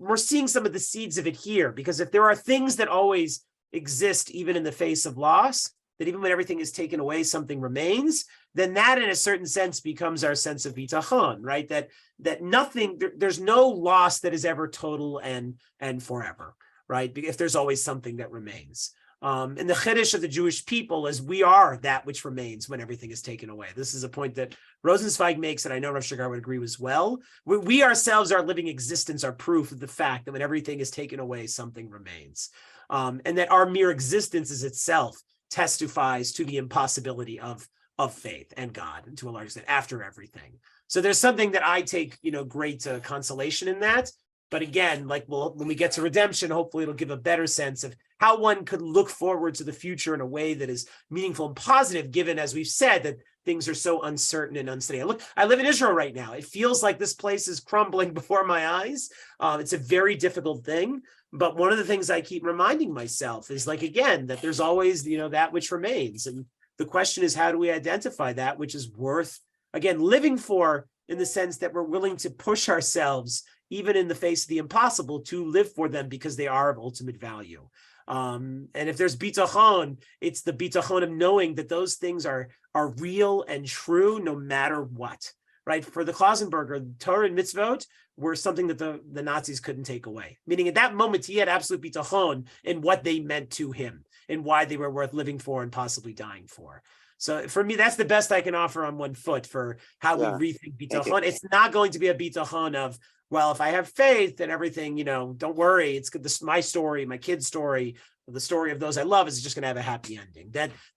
we're seeing some of the seeds of it here, because if there are things that always exist, even in the face of loss, that even when everything is taken away, something remains, then that in a certain sense becomes our sense of bitachon, right? That nothing, there's no loss that is ever total and forever, right? If there's always something that remains. And the chiddush of the Jewish people is we are that which remains when everything is taken away. This is a point that Rosenzweig makes, and I know Rav Shagar would agree as well. We ourselves, our living existence, are proof of the fact that when everything is taken away, something remains. And that our mere existence is itself testifies to the impossibility of faith and God, and to a large extent, after everything. So there's something that I take, great consolation in that. But again, when we get to redemption, hopefully it'll give a better sense of how one could look forward to the future in a way that is meaningful and positive, given, as we've said, that things are so uncertain and unsteady. I live in Israel right now. It feels like this place is crumbling before my eyes. It's a very difficult thing. But one of the things I keep reminding myself is, again, that there's always, that which remains. And the question is, how do we identify that which is worth, again, living for, in the sense that we're willing to push ourselves, even in the face of the impossible, to live for them because they are of ultimate value. And if there's bitachon, it's the bitachon of knowing that those things are real and true no matter what, right? For the Klausenberger, Torah and mitzvot were something that the Nazis couldn't take away. Meaning at that moment, he had absolute bitachon in what they meant to him and why they were worth living for and possibly dying for. So for me, that's the best I can offer on one foot for how we rethink bitachon. It's not going to be a bitachon of, well, if I have faith and everything, don't worry. It's good. This my story, my kid's story, the story of those I love is just going to have a happy ending.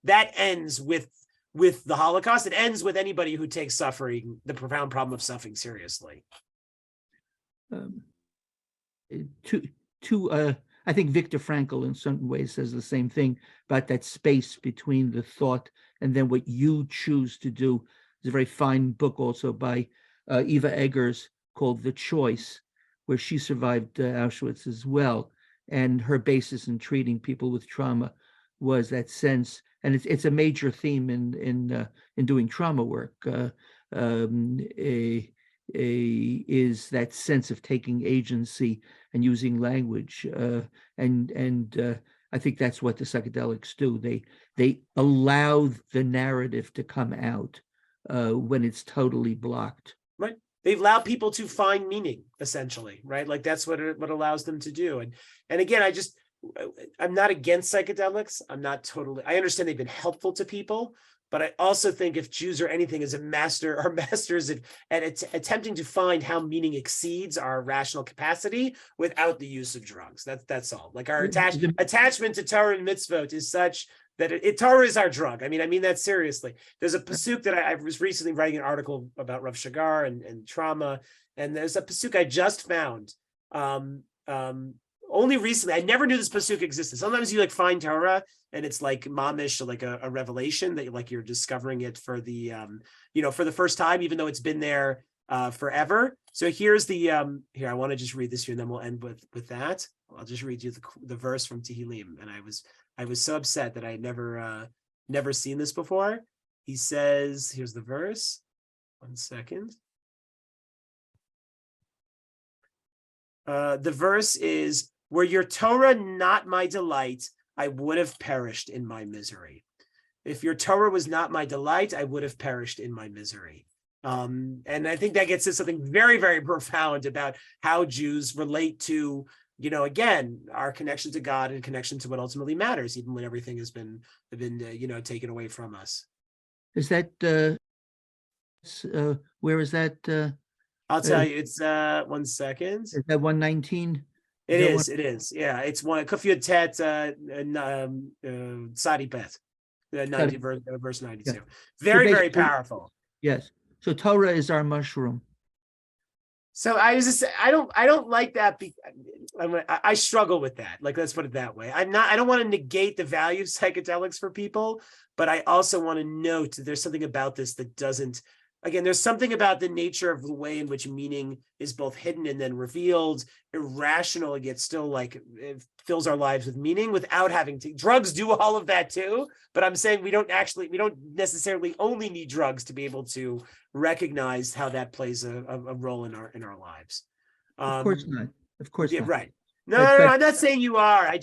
That ends with the Holocaust. It ends with anybody who takes suffering, the profound problem of suffering, seriously. I think Viktor Frankl in certain ways says the same thing about that space between the thought and then what you choose to do. There's a very fine book also by Eva Eggers called The Choice, where she survived Auschwitz as well. And her basis in treating people with trauma was that sense, and it's a major theme in doing trauma work, is that sense of taking agency and using language. And I think that's what the psychedelics do. They allow the narrative to come out when it's totally blocked. Right. They allow people to find meaning, essentially, right? That's what allows them to do. And again, I'm not against psychedelics. I understand they've been helpful to people, but I also think if Jews or anything is masters at attempting to find how meaning exceeds our rational capacity without the use of drugs. That's all. Our attachment to Torah and mitzvot is such that Torah is our drug. I mean that seriously. There's a pasuk that I was recently writing an article about Rav Shagar and trauma, and there's a pasuk I just found. Only recently, I never knew this pasuk existed. Sometimes you find Torah and it's mamish, a revelation that you're discovering it for the for the first time, even though it's been there forever. So here's the here. I want to just read this here, and then we'll end with that. I'll just read you the verse from Tehillim, and I was I was so upset that I had never seen this before. He says, here's the verse. 1 second. The verse is, were your Torah not my delight, I would have perished in my misery. If your Torah was not my delight, I would have perished in my misery. And I think that gets to something very, very profound about how Jews relate to, again, our connection to God and connection to what ultimately matters, even when everything has been taken away from us. Is that, where is that? I'll tell you, it's 1 second. Is that 119? It is. Yeah, it's one Kufiyud Tet Sadi Bet, 90 verse 92. Yeah. Very, very powerful. Yes. So Torah is our mushroom. So I don't like that. I struggle with that. Like, let's put it that way. I don't want to negate the value of psychedelics for people, but I also want to note that there's something about this that doesn't. Again, there's something about the nature of the way in which meaning is both hidden and then revealed, irrational, yet still like it fills our lives with meaning without having to. Drugs do all of that too, but I'm saying we don't necessarily only need drugs to be able to recognize how that plays a role in our lives. Of course not. Of course yeah, not. right. No, I'm not saying you are.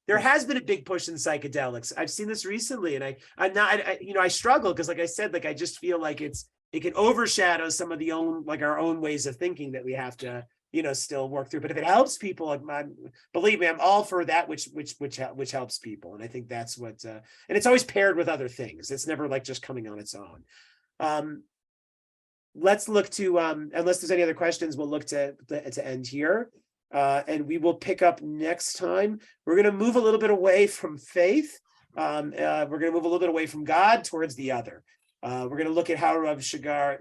There has been a big push in psychedelics. I've seen this recently, and I struggle because, like I said, like I just feel like it can overshadow some of our own ways of thinking that we have to, still work through. But if it helps people, believe me, I'm all for that, which helps people. And I think that's what, and it's always paired with other things. It's never like just coming on its own. Let's look to, unless there's any other questions, we'll look to end here. And we will pick up next time. We're going to move a little bit away from faith. We're going to move a little bit away from God towards the other. We're going to look at how Rav Shagar,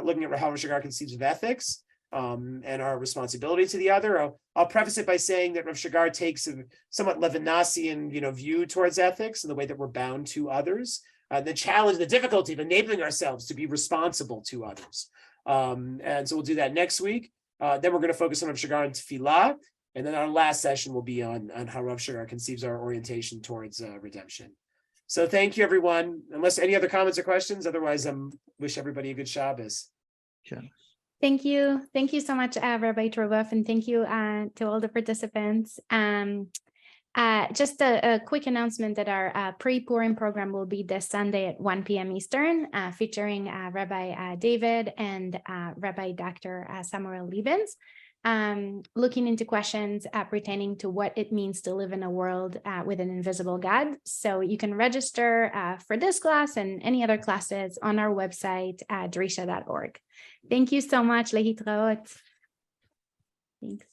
looking at how Rav Shagar conceives of ethics and our responsibility to the other. I'll preface it by saying that Rav Shagar takes a somewhat Levinasian, view towards ethics and the way that we're bound to others, the challenge, the difficulty of enabling ourselves to be responsible to others. And so we'll do that next week. Then we're going to focus on Rav Shagar and Tefillah, and then our last session will be on how Rav Shagar conceives our orientation towards redemption. So thank you, everyone. Unless any other comments or questions, otherwise, wish everybody a good Shabbos. Thank you. Thank you so much, Rabbi Truboff, and thank you to all the participants. Just a quick announcement that our pre-Purim program will be this Sunday at 1 p.m. Eastern, featuring Rabbi David and Rabbi Dr. Samuel Liebens. Looking into questions pertaining to what it means to live in a world with an invisible God. So you can register for this class and any other classes on our website, drisha.org. Thank you so much. Lehitraot. Thanks.